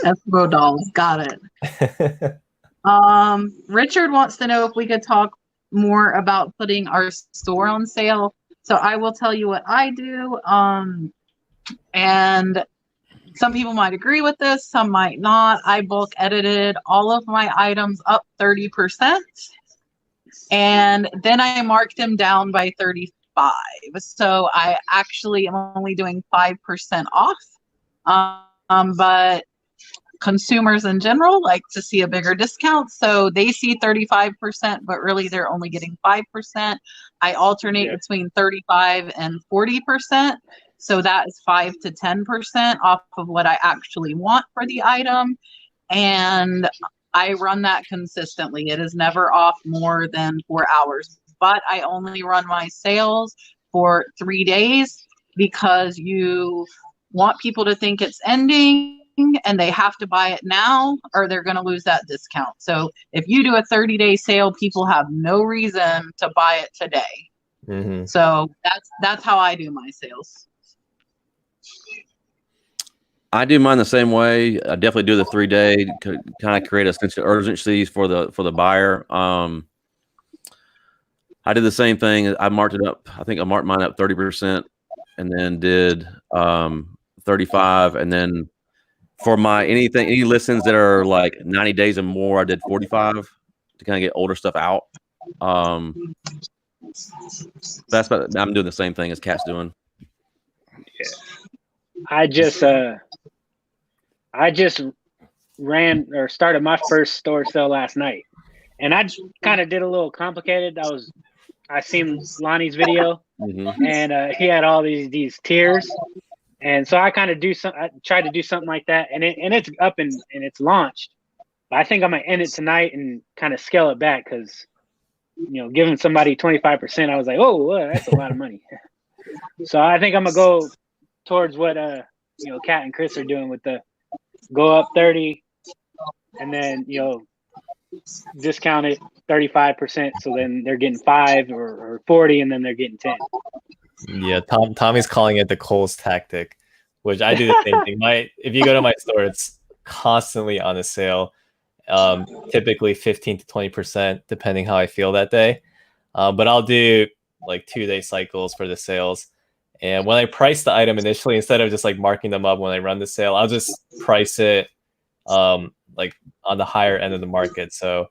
Eskimo dolls, got it. Richard wants to know if we could talk more about putting our store on sale. So I will tell you what I do. And some people might agree with this, some might not. I bulk edited all of my items up 30%. And then I marked them down by 35. So I actually am only doing 5% off. But consumers in general like to see a bigger discount, so they see 35%, but really they're only getting 5%. I alternate between 35 and 40%, so that is 5 to 10% off of what I actually want for the item, and I run that consistently. It is never off more than 4 hours, but I only run my sales for 3 days because you want people to think it's ending and they have to buy it now or they're going to lose that discount. So if you do a 30-day sale, people have no reason to buy it today. Mm-hmm. So that's how I do my sales. I do mine the same way. I definitely do the 3-day to kind of create a sense of urgency for the buyer. I did the same thing. I marked it up. I think I marked mine up 30% and then did 35, and then for any listings that are like 90 days or more, I did 45 to kind of get older stuff out. That's about, I'm doing the same thing as Kat's doing. Yeah. I just ran or started my first store sale last night, and I kind of did a little complicated. I seen Lonnie's video, and he had all these tiers. And so I kind of I tried to do something like that, and it's up and it's launched. But I think I'm gonna end it tonight and kind of scale it back because, giving somebody 25%, I was like, oh, that's a lot of money. So I think I'm gonna go towards what Kat and Chris are doing with the go up 30, and then discount it 35%. So then they're getting 5 or 40, and then they're getting 10. Yeah, Tommy's calling it the Kohl's tactic, which I do the same thing. If you go to my store, it's constantly on a sale, typically 15 to 20%, depending how I feel that day. But I'll do like 2-day cycles for the sales. And when I price the item initially, instead of just like marking them up when I run the sale, I'll just price it like on the higher end of the market. So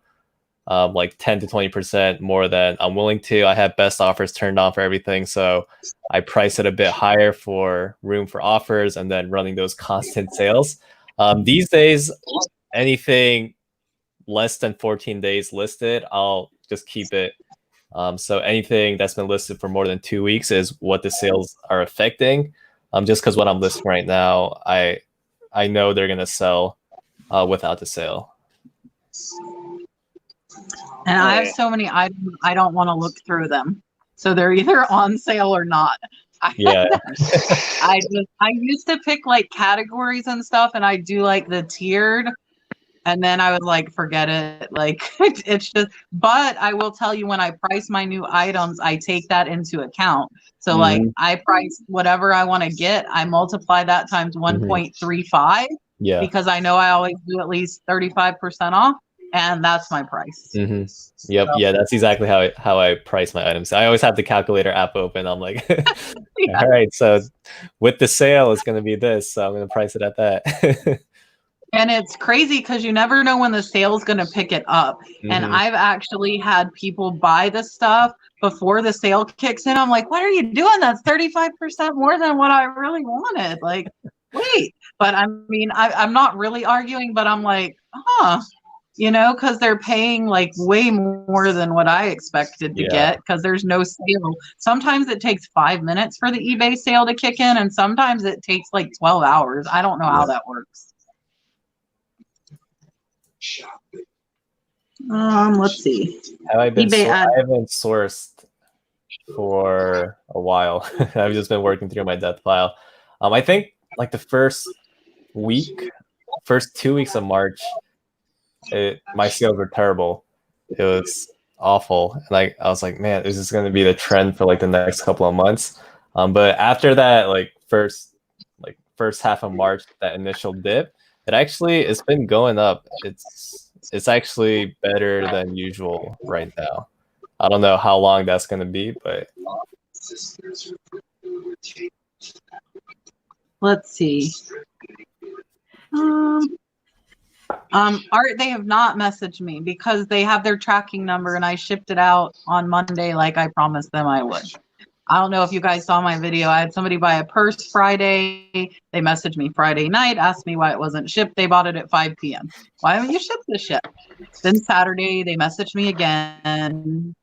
like 10 to 20% more than I'm willing to. I have best offers turned on for everything. So I price it a bit higher for room for offers and then running those constant sales. These days, anything less than 14 days listed, I'll just keep it. So anything that's been listed for more than 2 weeks is what the sales are affecting. Just because what I'm listing right now, I know they're going to sell without the sale. And I have so many items, I don't want to look through them. So they're either on sale or not. Yeah. I used to pick like categories and stuff, and I do like the tiered, and then I would like forget it. Like it's just, but I will tell you, when I price my new items, I take that into account. So like I price whatever I want to get, I multiply that times 1.35 because I know I always do at least 35% off. And that's my price. Yep. So. Yeah, that's exactly how I price my items. I always have the calculator app open. I'm like, all right, so with the sale, it's going to be this. So I'm going to price it at that. And it's crazy because you never know when the sale is going to pick it up. And I've actually had people buy the stuff before the sale kicks in. I'm like, what are you doing? That's 35% more than what I really wanted. Like, wait. But I mean, I'm not really arguing, but I'm like, because they're paying like way more than what I expected to get because there's no sale. Sometimes it takes 5 minutes for the eBay sale to kick in, and sometimes it takes like 12 hours. I don't know how that works. Let's see. Have I been? eBay ad. I haven't sourced for a while. I've just been working through my death pile. I think like the first 2 weeks of March, my sales were terrible. It was awful. Like I was like, man, is this going to be the trend for like the next couple of months? But after that, like first half of March, that initial dip, it's been going up. It's actually better than usual right now. I don't know how long that's going to be, but Let's see. Art, they have not messaged me because they have their tracking number and I shipped it out on Monday like I promised them I would. I don't know if you guys saw my video. I had somebody buy a purse Friday. They messaged me Friday night, asked me why it wasn't shipped. They bought it at 5 p.m. Why haven't you shipped this shit? Then Saturday, they messaged me again.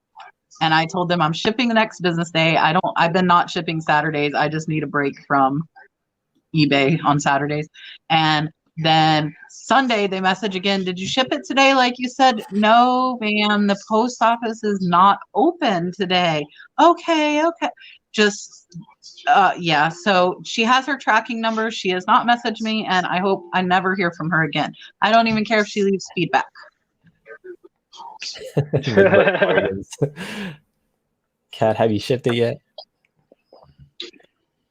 And I told them I'm shipping the next business day. I've been not shipping Saturdays. I just need a break from eBay on Saturdays. And then Sunday, they message again. Did you ship it today? Like you said, no, ma'am, the post office is not open today. Okay. Just, yeah. So she has her tracking number. She has not messaged me, and I hope I never hear from her again. I don't even care if she leaves feedback. Kat, have you shipped it yet?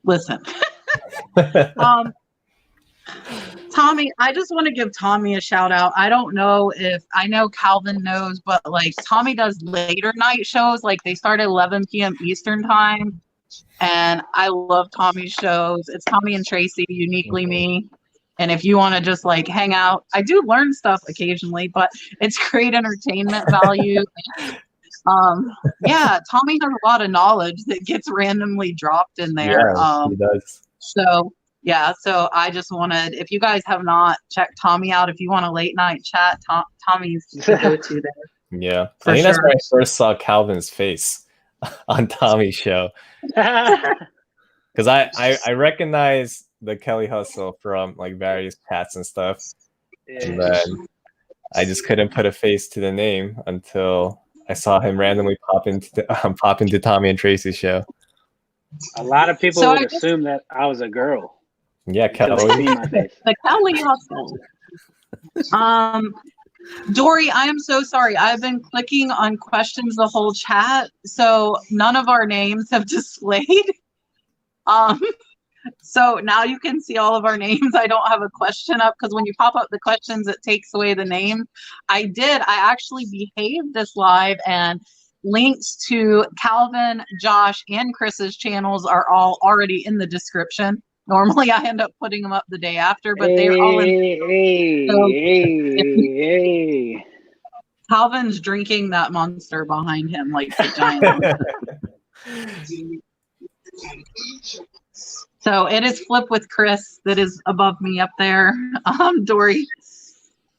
Listen. Tommy, I just want to give Tommy a shout out. I don't know if I know Calvin knows, but like Tommy does later night shows. Like they start at 11 p.m. Eastern time. And I love Tommy's shows. It's Tommy and Tracy, Uniquely Me. And if you want to just like hang out, I do learn stuff occasionally, but it's great entertainment value. Yeah, Tommy has a lot of knowledge that gets randomly dropped in there. Yeah, he does. So yeah, so I just wanted, if you guys have not checked Tommy out, if you want a late night chat, Tommy's the go-to there. Yeah, I think that's where I first saw Calvin's face on Tommy's show. Because I recognize the Kelly Hustle from like various chats and stuff, and then I just couldn't put a face to the name until I saw him randomly pop into Tommy and Tracy's show. A lot of people would assume that I was a girl. Yeah, Kelly. The Kelly Hustle. Dory, I am so sorry. I've been clicking on questions the whole chat, so none of our names have displayed. So now you can see all of our names. I don't have a question up because when you pop up the questions, it takes away the name. I actually behaved this live, and links to Calvin, Josh, and Chris's channels are all already in the description. Normally I end up putting them up the day after, but they're all in. Calvin's drinking that monster behind him like a giant monster. So it is Flip with Chris that is above me up there. Dory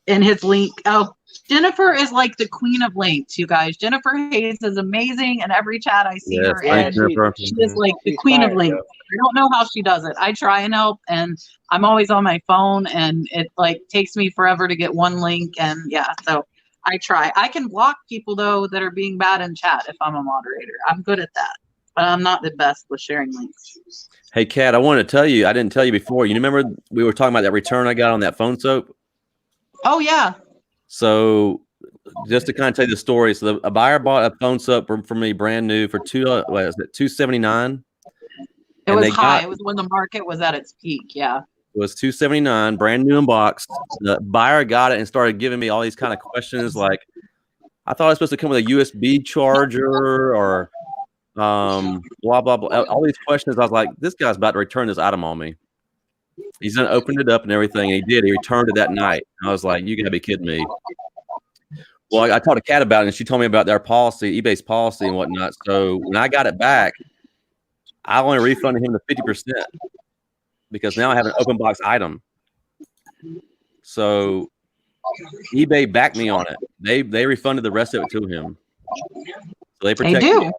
in his link. Oh, Jennifer is like the queen of links, you guys. Jennifer Hayes is amazing, and every chat I see her in, she is like the queen of links. I don't know how she does it. I try and help, and I'm always on my phone, and it like takes me forever to get one link, and yeah, so I try. I can block people though that are being bad in chat if I'm a moderator. I'm good at that, but I'm not the best with sharing links. Hey, Kat, I wanted to tell you, I didn't tell you before. You remember we were talking about that return I got on that phone soap? Oh, yeah. So just to kind of tell you the story, so a buyer bought a phone soap from me brand new for $279. It was high. It was when the market was at its peak. Yeah. It was $279, brand new in box. The buyer got it and started giving me all these kind of questions like, I thought it was supposed to come with a USB charger or blah, blah, blah. All these questions. I was like, this guy's about to return this item on me. He's then opened it up and everything. And he did. He returned it that night. I was like, you gotta be kidding me. Well, I talked to Kat about it, and she told me about their policy, eBay's policy and whatnot. So when I got it back, I only refunded him the 50% because now I have an open box item. So eBay backed me on it. They refunded the rest of it to him. So they protect me.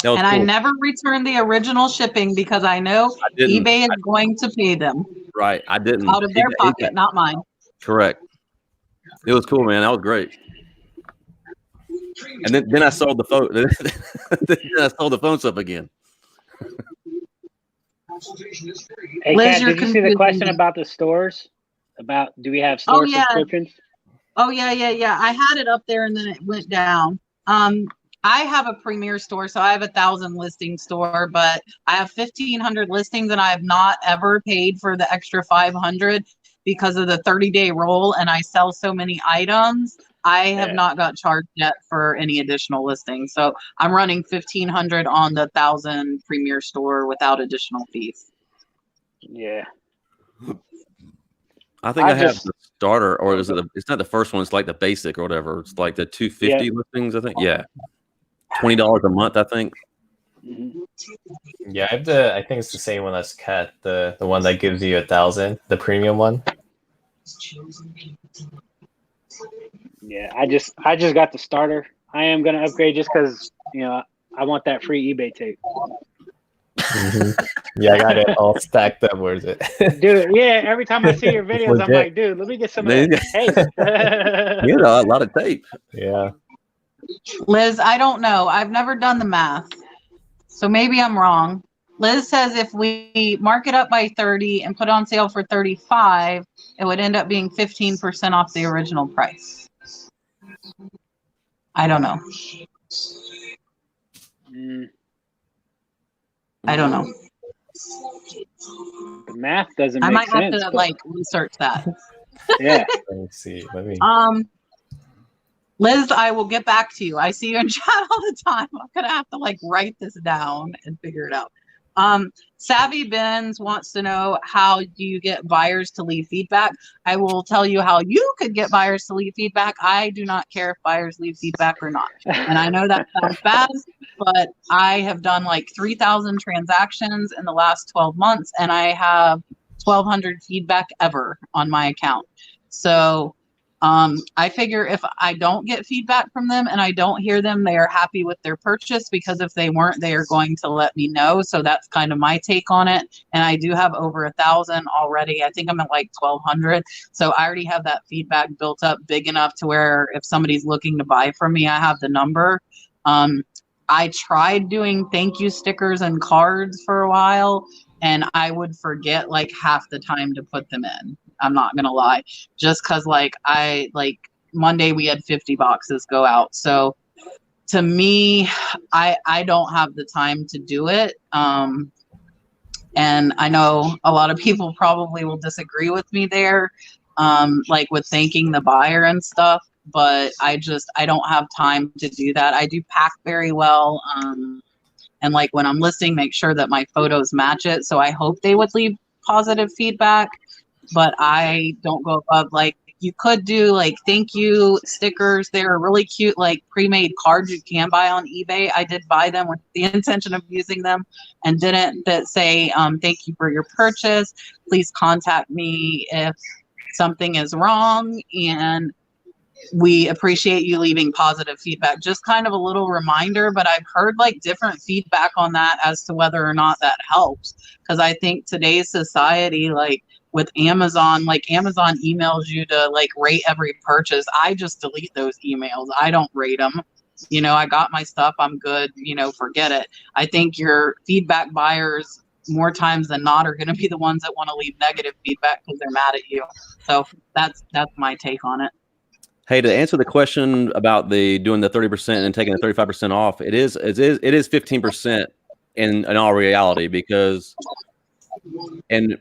And cool. I never returned the original shipping because I know eBay is going to pay them. Right. I didn't. Out of their pocket, not mine. Correct. It was cool, man. That was great. And then I sold the phone. Then I sold the phone stuff again. Hey, Liz, Kat, you're did you see the confusing question me. about the stores? About do we have store yeah. subscriptions? Oh yeah. I had it up there and then it went down. I have a premier store, so I have 1,000 listing store, but I have 1,500 listings and I have not ever paid for the extra 500 because of the 30-day roll, and I sell so many items. I have not got charged yet for any additional listings. So I'm running 1,500 on the 1,000 premier store without additional fees. Yeah. I think I have the starter, or is it? It's not the first one. It's like the basic or whatever. It's like the 250 listings. I think. Yeah, $20 a month. I think. Yeah, I think it's the same one as Cat, the one that gives you 1,000, the premium one. Yeah, I just got the starter. I am gonna upgrade just because I want that free eBay tape. Yeah, I got it all stacked up. Where is it? Dude, yeah, every time I see your videos, I'm like, dude, let me get some of that tape. You know, a lot of tape. Yeah. Liz, I don't know. I've never done the math, so maybe I'm wrong. Liz says if we mark it up by 30 and put it on sale for 35, it would end up being 15% off the original price. I don't know. I don't know. The math doesn't make sense. I might have to research that. Yeah. Let me see. Liz, I will get back to you. I see you in chat all the time. I'm gonna have to write this down and figure it out. Savvy Benz wants to know, how do you get buyers to leave feedback? I will tell you how you could get buyers to leave feedback. I do not care if buyers leave feedback or not. And I know that sounds bad, but I have done 3,000 transactions in the last 12 months, and I have 1,200 feedback ever on my account. So I figure if I don't get feedback from them and I don't hear them, they are happy with their purchase, because if they weren't, they are going to let me know. So that's kind of my take on it. And I do have over 1,000 already. I think I'm at 1,200. So I already have that feedback built up big enough to where if somebody's looking to buy from me, I have the number. I tried doing thank you stickers and cards for a while, and I would forget half the time to put them in. I'm not gonna lie, just because Monday we had 50 boxes go out. So to me, I don't have the time to do it. And I know a lot of people probably will disagree with me there, with thanking the buyer and stuff, but I don't have time to do that. I do pack very well. And when I'm listing, make sure that my photos match it. So I hope they would leave positive feedback, but I don't go above. You could do thank you stickers. They're really cute, pre-made cards you can buy on eBay. I did buy them with the intention of using them, and didn't, that say thank you for your purchase. Please contact me if something is wrong, and we appreciate you leaving positive feedback. Just kind of a little reminder, but I've heard different feedback on that as to whether or not that helps. Because I think today's society, with Amazon, Amazon emails you to rate every purchase. I just delete those emails. I don't rate them. I got my stuff, I'm good, forget it. I think your feedback buyers more times than not are going to be the ones that want to leave negative feedback because they're mad at you. So that's my take on it. Hey, to answer the question about doing the 30% and taking the 35% off, it is 15% in all reality, because, and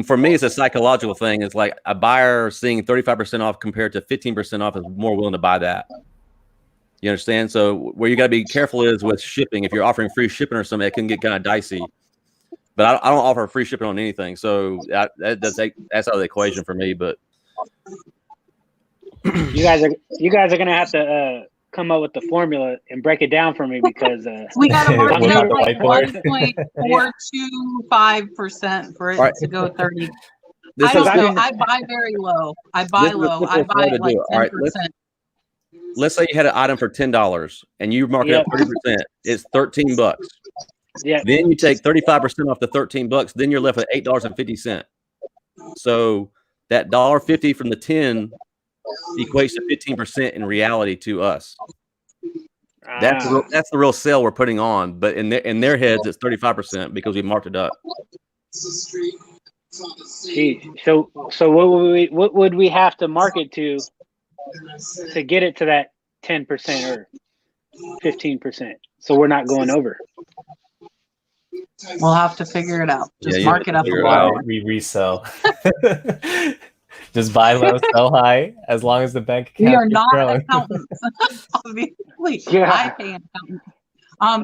for me, it's a psychological thing. It's like a buyer seeing 35% off compared to 15% off is more willing to buy that. You understand? So where you got to be careful is with shipping. If you're offering free shipping or something, it can get kind of dicey. But I don't offer free shipping on anything, so that's out of the equation for me. But you guys are gonna have to come up with the formula and break it down for me, because we got to mark it up the whiteboard. 1.425% for it to go 30. I don't know. I buy very low. I buy low. I buy 10%. Let's say you had an item for $10 and you mark it up 30%. It's $13. Yeah. Then you take 35% off the $13. Then you're left with $8.50. So that $1.50 from the 10 equates to 15% in reality to us. That's Ah. that's the real sale we're putting on, but in their heads it's 35% because we marked it up. Gee, so what would we have to market to get it to that 10% or 15%? So we're not going over. We'll have to figure it out. Just Yeah, mark it up a figure it little out. more. We resell. Just buy low, sell high, as long as the bank account We are keeps not growing. accountants, obviously. Yeah. I pay an accountant.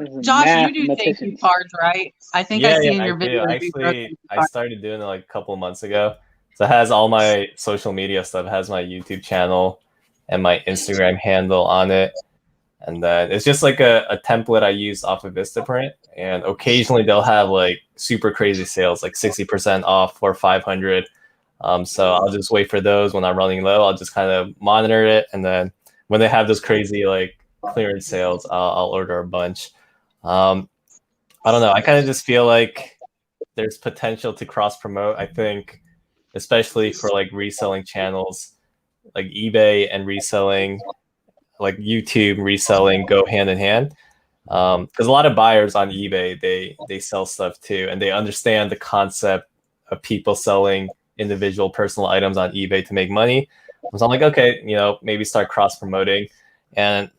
Those are Josh, you do thank you mathematicians. cards, right? I think I see in your I do. video. Actually, I started doing it like a couple of months ago. So it has all my social media stuff. It has my YouTube channel and my Instagram handle on it. And then it's just like a template I use off of Vistaprint. And occasionally they'll have like super crazy sales, like 60% off or 500. So I'll just wait for those when I'm running low. I'll just kind of monitor it. And then when they have those crazy like clearance sales, I'll order a bunch. I don't know. I kind of just feel like there's potential to cross promote. I think, especially for like reselling channels, like eBay and reselling, like YouTube reselling go hand in hand. Because a lot of buyers on eBay, they sell stuff too, and they understand the concept of people selling individual personal items on eBay to make money. So I'm like, okay, maybe start cross promoting. And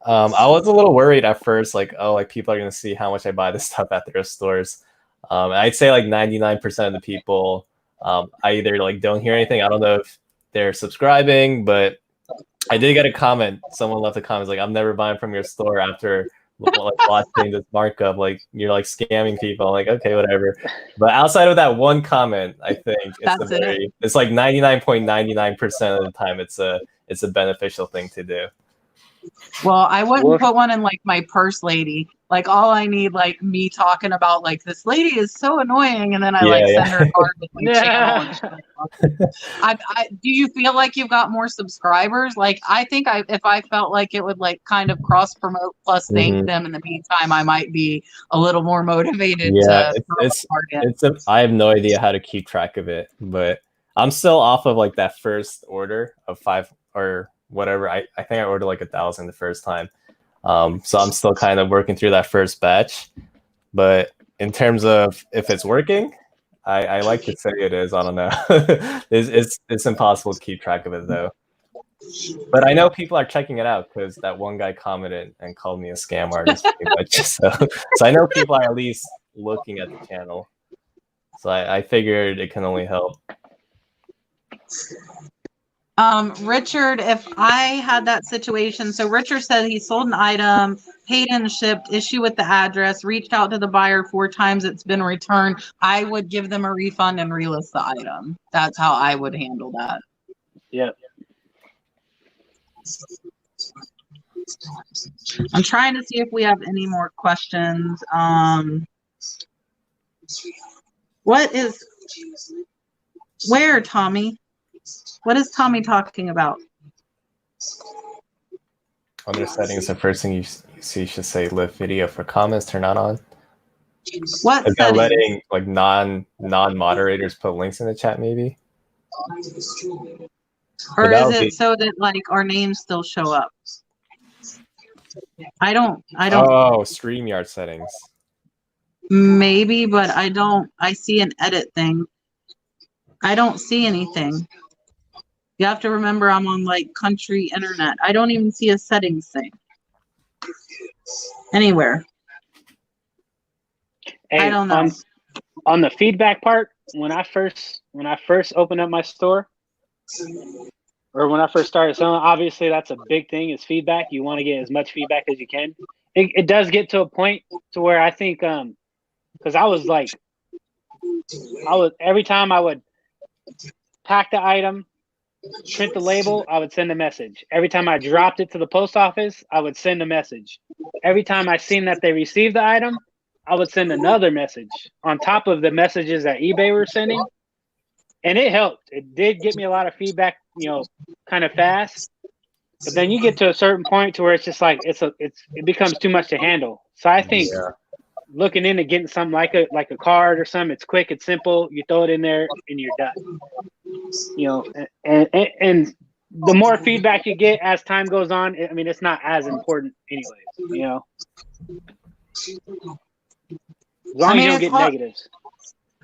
I was a little worried at first, like, oh, like people are gonna see how much I buy this stuff at their stores. I'd say like 99% of the people, I either like don't hear anything. I don't know if they're subscribing, but I did get a comment. Someone left a comment like, "I'm never buying from your store after like watching this markup. Like you're like scamming people." I'm like, okay, whatever. But outside of that one comment, I think it's like 99.99% of the time it's a beneficial thing to do. Well, I wouldn't put one in like my purse lady. Like all I need, like me talking about like this lady is so annoying, and then I send her a card with my channel. And do you feel like you've got more subscribers? Like I think if I felt like it would like kind of cross promote plus thank them in the meantime, I might be a little more motivated. Yeah, I have no idea how to keep track of it, but I'm still off of like that first order of 5 or whatever. I think I ordered like 1,000 the first time. So I'm still kind of working through that first batch. But in terms of if it's working, I like to say it is. I don't know. It's impossible to keep track of it though. But I know people are checking it out because that one guy commented and called me a scam artist pretty much. So I know people are at least looking at the channel. So I figured it can only help. Richard, if I had that situation, so Richard said he sold an item, paid and shipped, issue with the address, reached out to the buyer 4 times, it's been returned. I would give them a refund and relist the item. That's how I would handle that. Yep. I'm trying to see if we have any more questions. Where, Tommy? What is Tommy talking about? Under settings, the first thing you see should say live video for comments. Turn that on. What settings? Letting like non-moderators put links in the chat, maybe. Or is it so that like our names still show up? I don't. Oh, StreamYard settings. Maybe, but I don't. I see an edit thing. I don't see anything. You have to remember I'm on like country internet. I don't even see a settings thing anywhere. Hey, I don't know. On the feedback part, when I first opened up my store, or when I first started selling, obviously that's a big thing is feedback. You want to get as much feedback as you can. It does get to a point to where I think because I was every time I would pack the item, print the label, I would send a message. Every time I dropped it to the post office, I would send a message. Every time I seen that they received the item, I would send another message on top of the messages that eBay were sending. And it helped. It did get me a lot of feedback, kind of fast. But then you get to a certain point to where it's just like it becomes too much to handle. So I think looking into getting something like a card or something, it's quick, it's simple. You throw it in there and you're done. And the more feedback you get as time goes on, I mean, it's not as important anyways, you know. As long as you don't get negatives.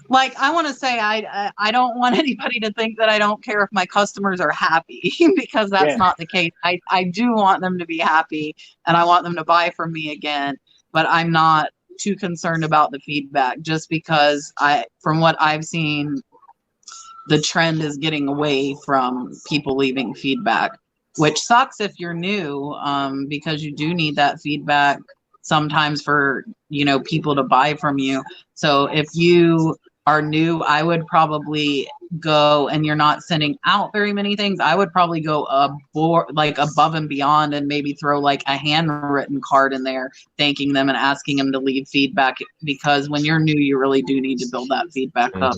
Like, I want to say, I don't want anybody to think that I don't care if my customers are happy, because that's not the case. I do want them to be happy, and I want them to buy from me again, but I'm not too concerned about the feedback, just because from what I've seen, the trend is getting away from people leaving feedback, which sucks if you're new, because you do need that feedback sometimes for, you know, people to buy from you. So if you are new, I would probably go, and you're not sending out very many things, I would probably go above and beyond, and maybe throw like a handwritten card in there thanking them and asking them to leave feedback, because when you're new, you really do need to build that feedback up.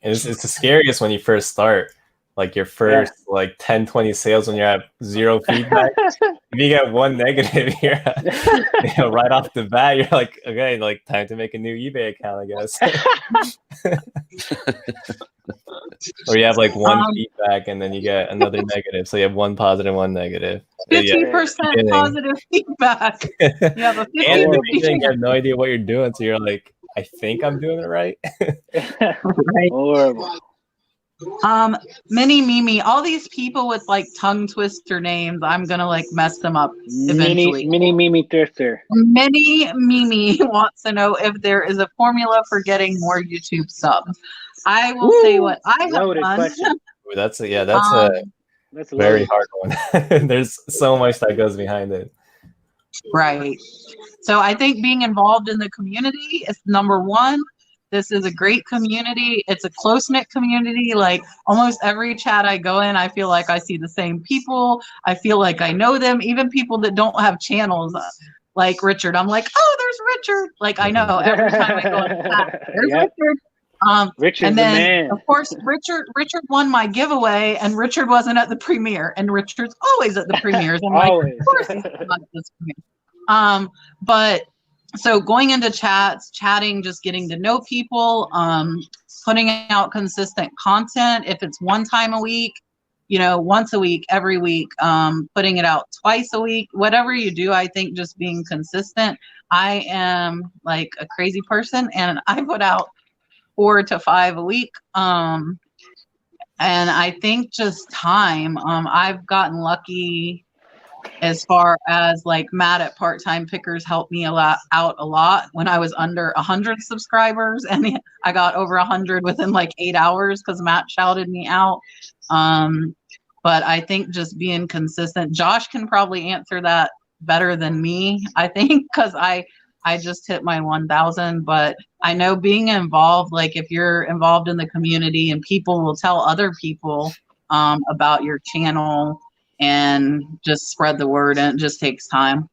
It's the scariest when you first start, like your first like 10, 20 sales, when you have zero feedback. If you get one negative, you're right off the bat, you're like, okay, like time to make a new eBay account, I guess. Or you have like one feedback and then you get another negative, so you have one positive, one negative. 50% positive feedback. You have a 50%. And in the beginning, you have no idea what you're doing, so you're like, I think I'm doing it right. Right. Horrible. Mini Mimi, all these people with like tongue twister names, I'm gonna like mess them up eventually. Mini Mimi Thrifter. Mini Mimi wants to know if there is a formula for getting more YouTube subs. I will say what I have done. Ooh, that's a very hard one. There's so much that goes behind it. Right. So I think being involved in the community is number one. This is a great community. It's a close-knit community. Like almost every chat I go in, I feel like I see the same people. I feel like I know them. Even people that don't have channels, like Richard. I'm like, oh, there's Richard. Like I know every time I go in chat, there's Richard. Richard's and then, the man. of course, Richard won my giveaway, and Richard wasn't at the premiere, and Richard's always at the premieres. I'm like, of course he's not at this premiere. But so going into chats, chatting, just getting to know people, putting out consistent content. If it's one time a week, you know, once a week, every week, putting it out twice a week, whatever you do, I think just being consistent. I am like a crazy person, and I put out 4 to 5 a week. And I think just time, I've gotten lucky as far as like Matt at Part-Time Pickers helped me out a lot when I was under 100 subscribers, and I got over 100 within like 8 hours because Matt shouted me out. But I think just being consistent, Josh can probably answer that better than me, I think, because I just hit my 1,000, but I know being involved, like if you're involved in the community and people will tell other people about your channel and just spread the word, and it just takes time.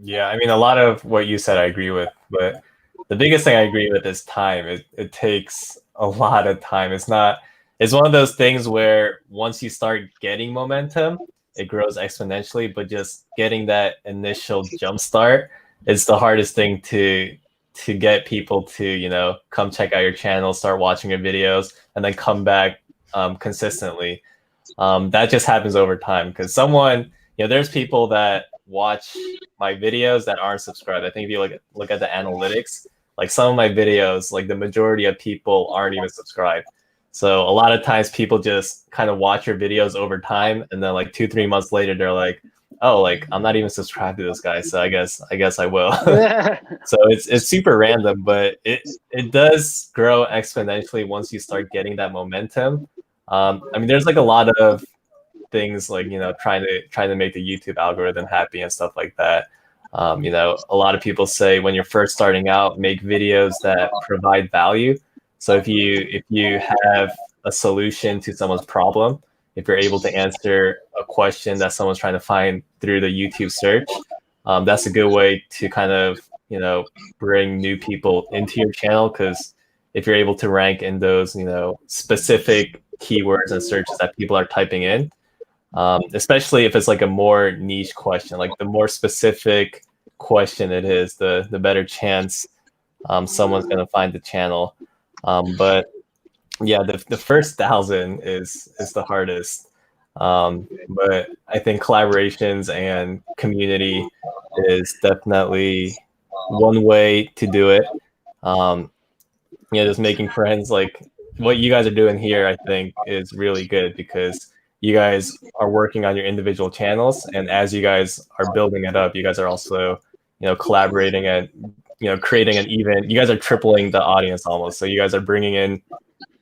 Yeah, I mean, a lot of what you said I agree with, but the biggest thing I agree with is time. It takes a lot of time. It's one of those things where once you start getting momentum, it grows exponentially, but just getting that initial jump start, it's the hardest thing to get people to, you know, come check out your channel, start watching your videos, and then come back consistently. That just happens over time, because there's people that watch my videos that aren't subscribed. I think if you look at the analytics, like some of my videos, like the majority of people aren't even subscribed. So a lot of times people just kind of watch your videos over time, and then like 2-3 months later, they're like, oh, like I'm not even subscribed to this guy, so I guess I will. So it's super random, but it does grow exponentially once you start getting that momentum. I mean, there's like a lot of things like, you know, trying to make the YouTube algorithm happy and stuff like that. You know, a lot of people say when you're first starting out, make videos that provide value. So if you have a solution to someone's problem, if you're able to answer a question that someone's trying to find through the YouTube search, that's a good way to kind of, you know, bring new people into your channel, because if you're able to rank in those, you know, specific keywords and searches that people are typing in, especially if it's like a more niche question, like the more specific question it is, the better chance someone's going to find the channel. But yeah, the first 1,000 is the hardest. But I think collaborations and community is definitely one way to do it. Just making friends, like what you guys are doing here, I think is really good because you guys are working on your individual channels, and as you guys are building it up, you guys are also, collaborating and, creating an even, you guys are tripling the audience almost. So you guys are bringing in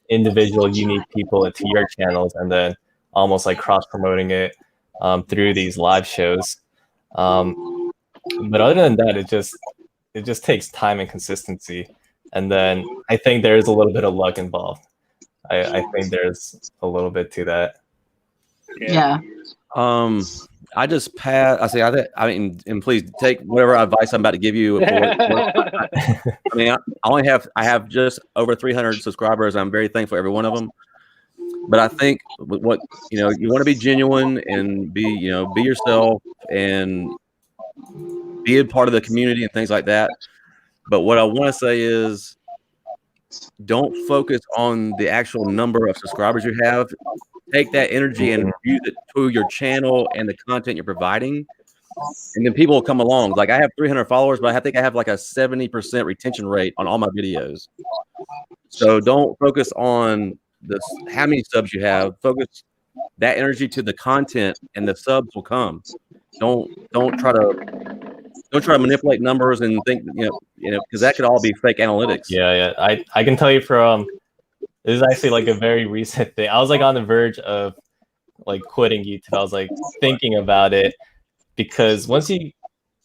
individual unique people into your channels and then almost like cross promoting it through these live shows. But other than that, it just takes time and consistency. And then I think there is a little bit of luck involved. I think there's a little bit to that. Yeah. I just pass. I mean, and please take whatever advice I'm about to give you. I mean, I have just over 300 subscribers. I'm very thankful for every one of them. But I think what you want to be genuine and be yourself and be a part of the community and things like that. But what I want to say is, don't focus on the actual number of subscribers you have. Take that energy and use it to your channel and the content you're providing, and then people will come along. Like, I have 300 followers, but I think I have like a 70% retention rate on all my videos. So don't focus on how many subs you have. Focus that energy to the content, and the subs will come. Don't try to manipulate numbers and think because that could all be fake analytics. Yeah. I can tell you from, this is actually like a very recent thing. I was like on the verge of like quitting YouTube. I was like thinking about it, because once you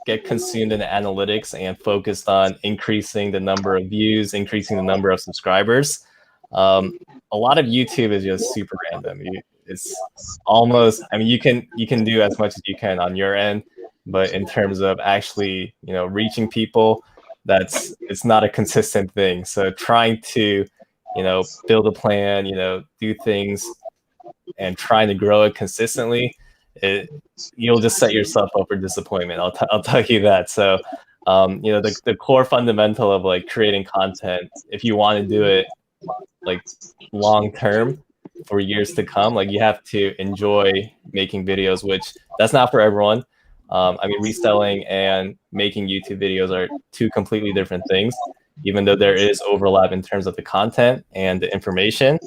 get consumed in the analytics and focused on increasing the number of views, increasing the number of subscribers, a lot of YouTube is just super random. It's almost, I mean, you can do as much as you can on your end, but in terms of actually, reaching people, it's not a consistent thing. So trying to, build a plan, do things and trying to grow it consistently, you'll just set yourself up for disappointment. I'll tell you that. So, the core fundamental of like creating content, if you want to do it like long term for years to come, like you have to enjoy making videos, which that's not for everyone. I mean, reselling and making YouTube videos are two completely different things, even though there is overlap in terms of the content and the information.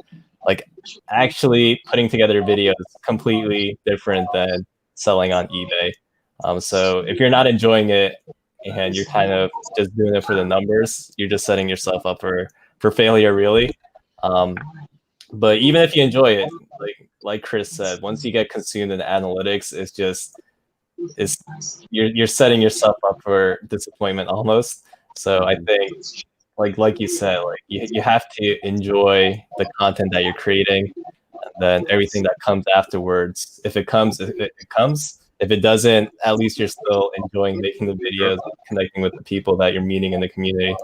Like, actually putting together a video is completely different than selling on eBay. So if you're not enjoying it and you're kind of just doing it for the numbers, you're just setting yourself up for failure, really. But even if you enjoy it, like Chris said, once you get consumed in analytics, you're setting yourself up for disappointment almost. So I think, like you said, like you have to enjoy the content that you're creating, and then everything that comes afterwards. If it comes, it comes. If it doesn't, at least you're still enjoying making the videos, connecting with the people that you're meeting in the community.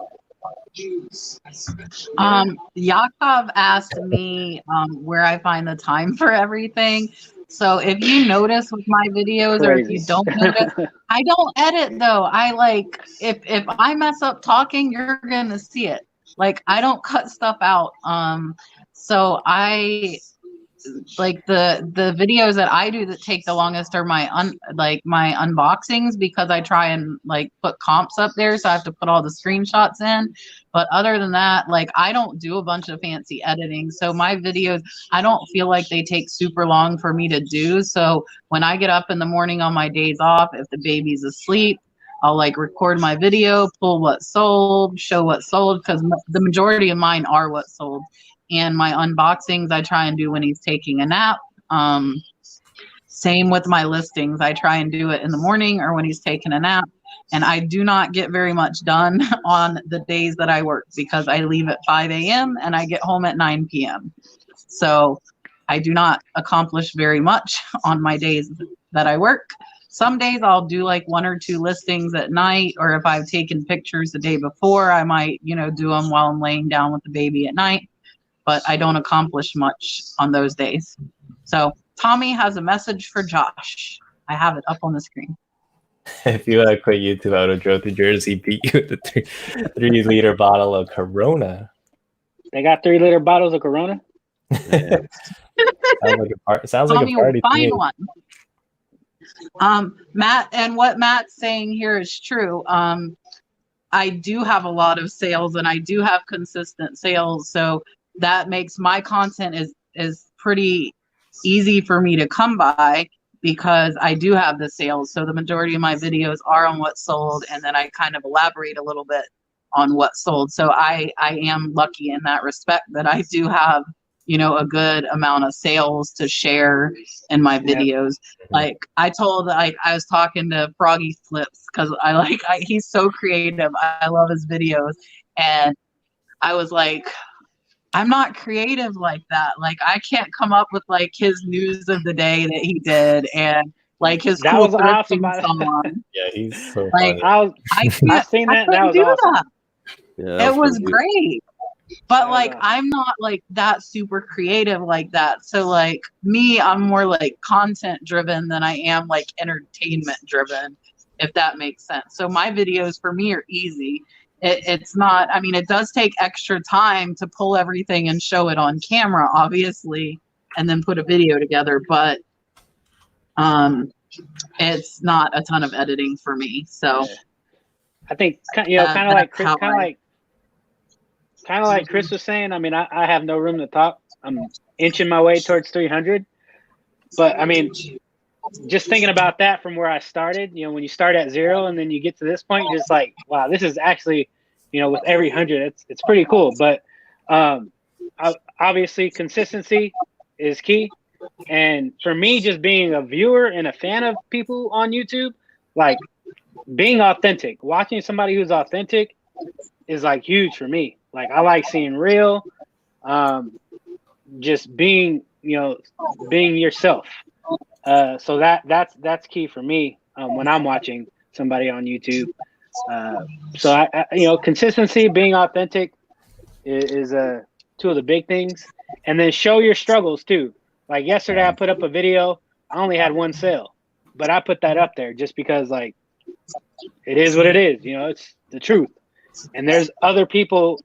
Yakov asked me where I find the time for everything. So if you notice with my videos, or if you don't notice, I don't edit though. I if I mess up talking, you're gonna see it. Like, I don't cut stuff out. So I like the videos that I do that take the longest are my unboxings, because I try and like put comps up there, so I have to put all the screenshots in. But other than that, like, I don't do a bunch of fancy editing, so my videos, I don't feel like they take super long for me to do. So when I get up in the morning on my days off, if the baby's asleep, I'll like record my video, pull what sold, show what sold, because the majority of mine are what sold. And my unboxings, I try and do when he's taking a nap. Same with my listings. I try and do it in the morning or when he's taking a nap. And I do not get very much done on the days that I work, because I leave at 5 a.m. and I get home at 9 p.m. So I do not accomplish very much on my days that I work. Some days I'll do like 1 or 2 listings at night, or if I've taken pictures the day before, I might, do them while I'm laying down with the baby at night. But I don't accomplish much on those days. So Tommy has a message for Josh. I have it up on the screen. If you want to quit YouTube, I would have drove to Jersey, beat you with the 3 liter bottle of Corona. They got 3-liter bottles of Corona. Yeah. Sounds Tell like a me party to me. find one. Matt, and what Matt's saying here is true. I do have a lot of sales and I do have consistent sales. So that makes my content is pretty easy for me to come by because I do have the sales. So the majority of my videos are on what sold, and then I kind of elaborate a little bit on what sold. So I am lucky in that respect that I do have, you know, a good amount of sales to share in my videos. Like I was talking to Froggy Flips because he's so creative. I love his videos. And I was like, I'm not creative like that. Like I can't come up with like his news of the day that he did and like his That cool was awesome thrifting song. Yeah, he's so Like funny. I seen that. That couldn't was do awesome. that. Yeah, It was pretty good. great. But was like awesome. I'm not like that super creative like that. So like me, I'm more like content driven than I am like entertainment driven, if that makes sense. So my videos for me are easy. It's not, I mean, it does take extra time to pull everything and show it on camera, obviously, and then put a video together, but it's not a ton of editing for me. So I think, you know, kind of like Chris, how kind of like Chris was saying. I mean, I have no room to talk. I'm inching my way towards 300, but I mean, just thinking about that from where I started, you know, when you start at 0 and then you get to this point, you're just like, wow, this is actually, you know, with every 100, it's pretty cool. But obviously consistency is key. And for me, just being a viewer and a fan of people on YouTube, like being authentic, watching somebody who's authentic is like huge for me. Like I like seeing real, just being, you know, being yourself. So that's key for me when I'm watching somebody on YouTube. So I you know, consistency, being authentic is two of the big things, and then show your struggles too. Like yesterday, I put up a video. I only had 1 sale, but I put that up there just because like it is what it is. You know, it's the truth. And there's other people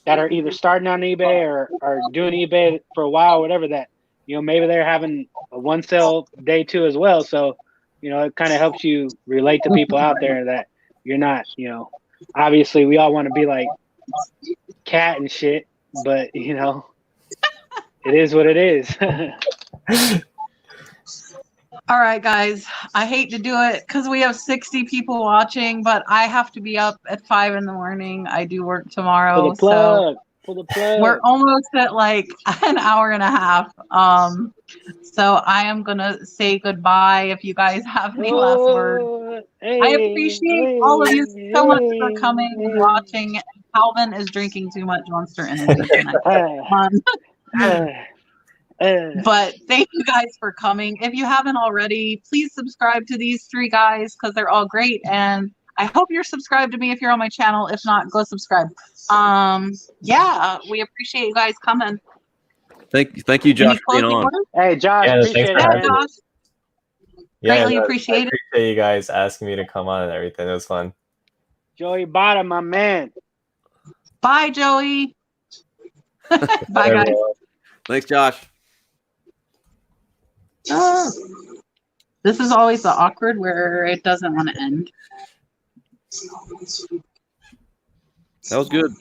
that are either starting on eBay or are doing eBay for a while, whatever, that, you know, maybe they're having a 1 sale day too as well. So, you know, it kind of helps you relate to people out there that you're not, you know, obviously we all want to be like Cat and shit, but you know, it is what it is. All right, guys, I hate to do it because we have 60 people watching, but I have to be up at 5 in the morning. I do work tomorrow. Pull the plug. Pull the plug. We're almost at like an hour and a half. So I am going to say goodbye. If you guys have any last words, I appreciate all of you so much for coming and watching. Calvin is drinking too much Monster Energy tonight. But thank you guys for coming. If you haven't already, please subscribe to these 3 guys because they're all great. And I hope you're subscribed to me if you're on my channel. If not, go subscribe. Yeah, we appreciate you guys coming. Thank you, Josh, for being on. Hey, Josh, Yeah, appreciate it, man. Josh. Yeah, Greatly I appreciate it. appreciate you guys asking me to come on and everything. It was fun. Joey Bottom, my man. Bye, Joey. Bye, guys. Thanks, Josh. This is always the awkward where it doesn't want to end. That was good.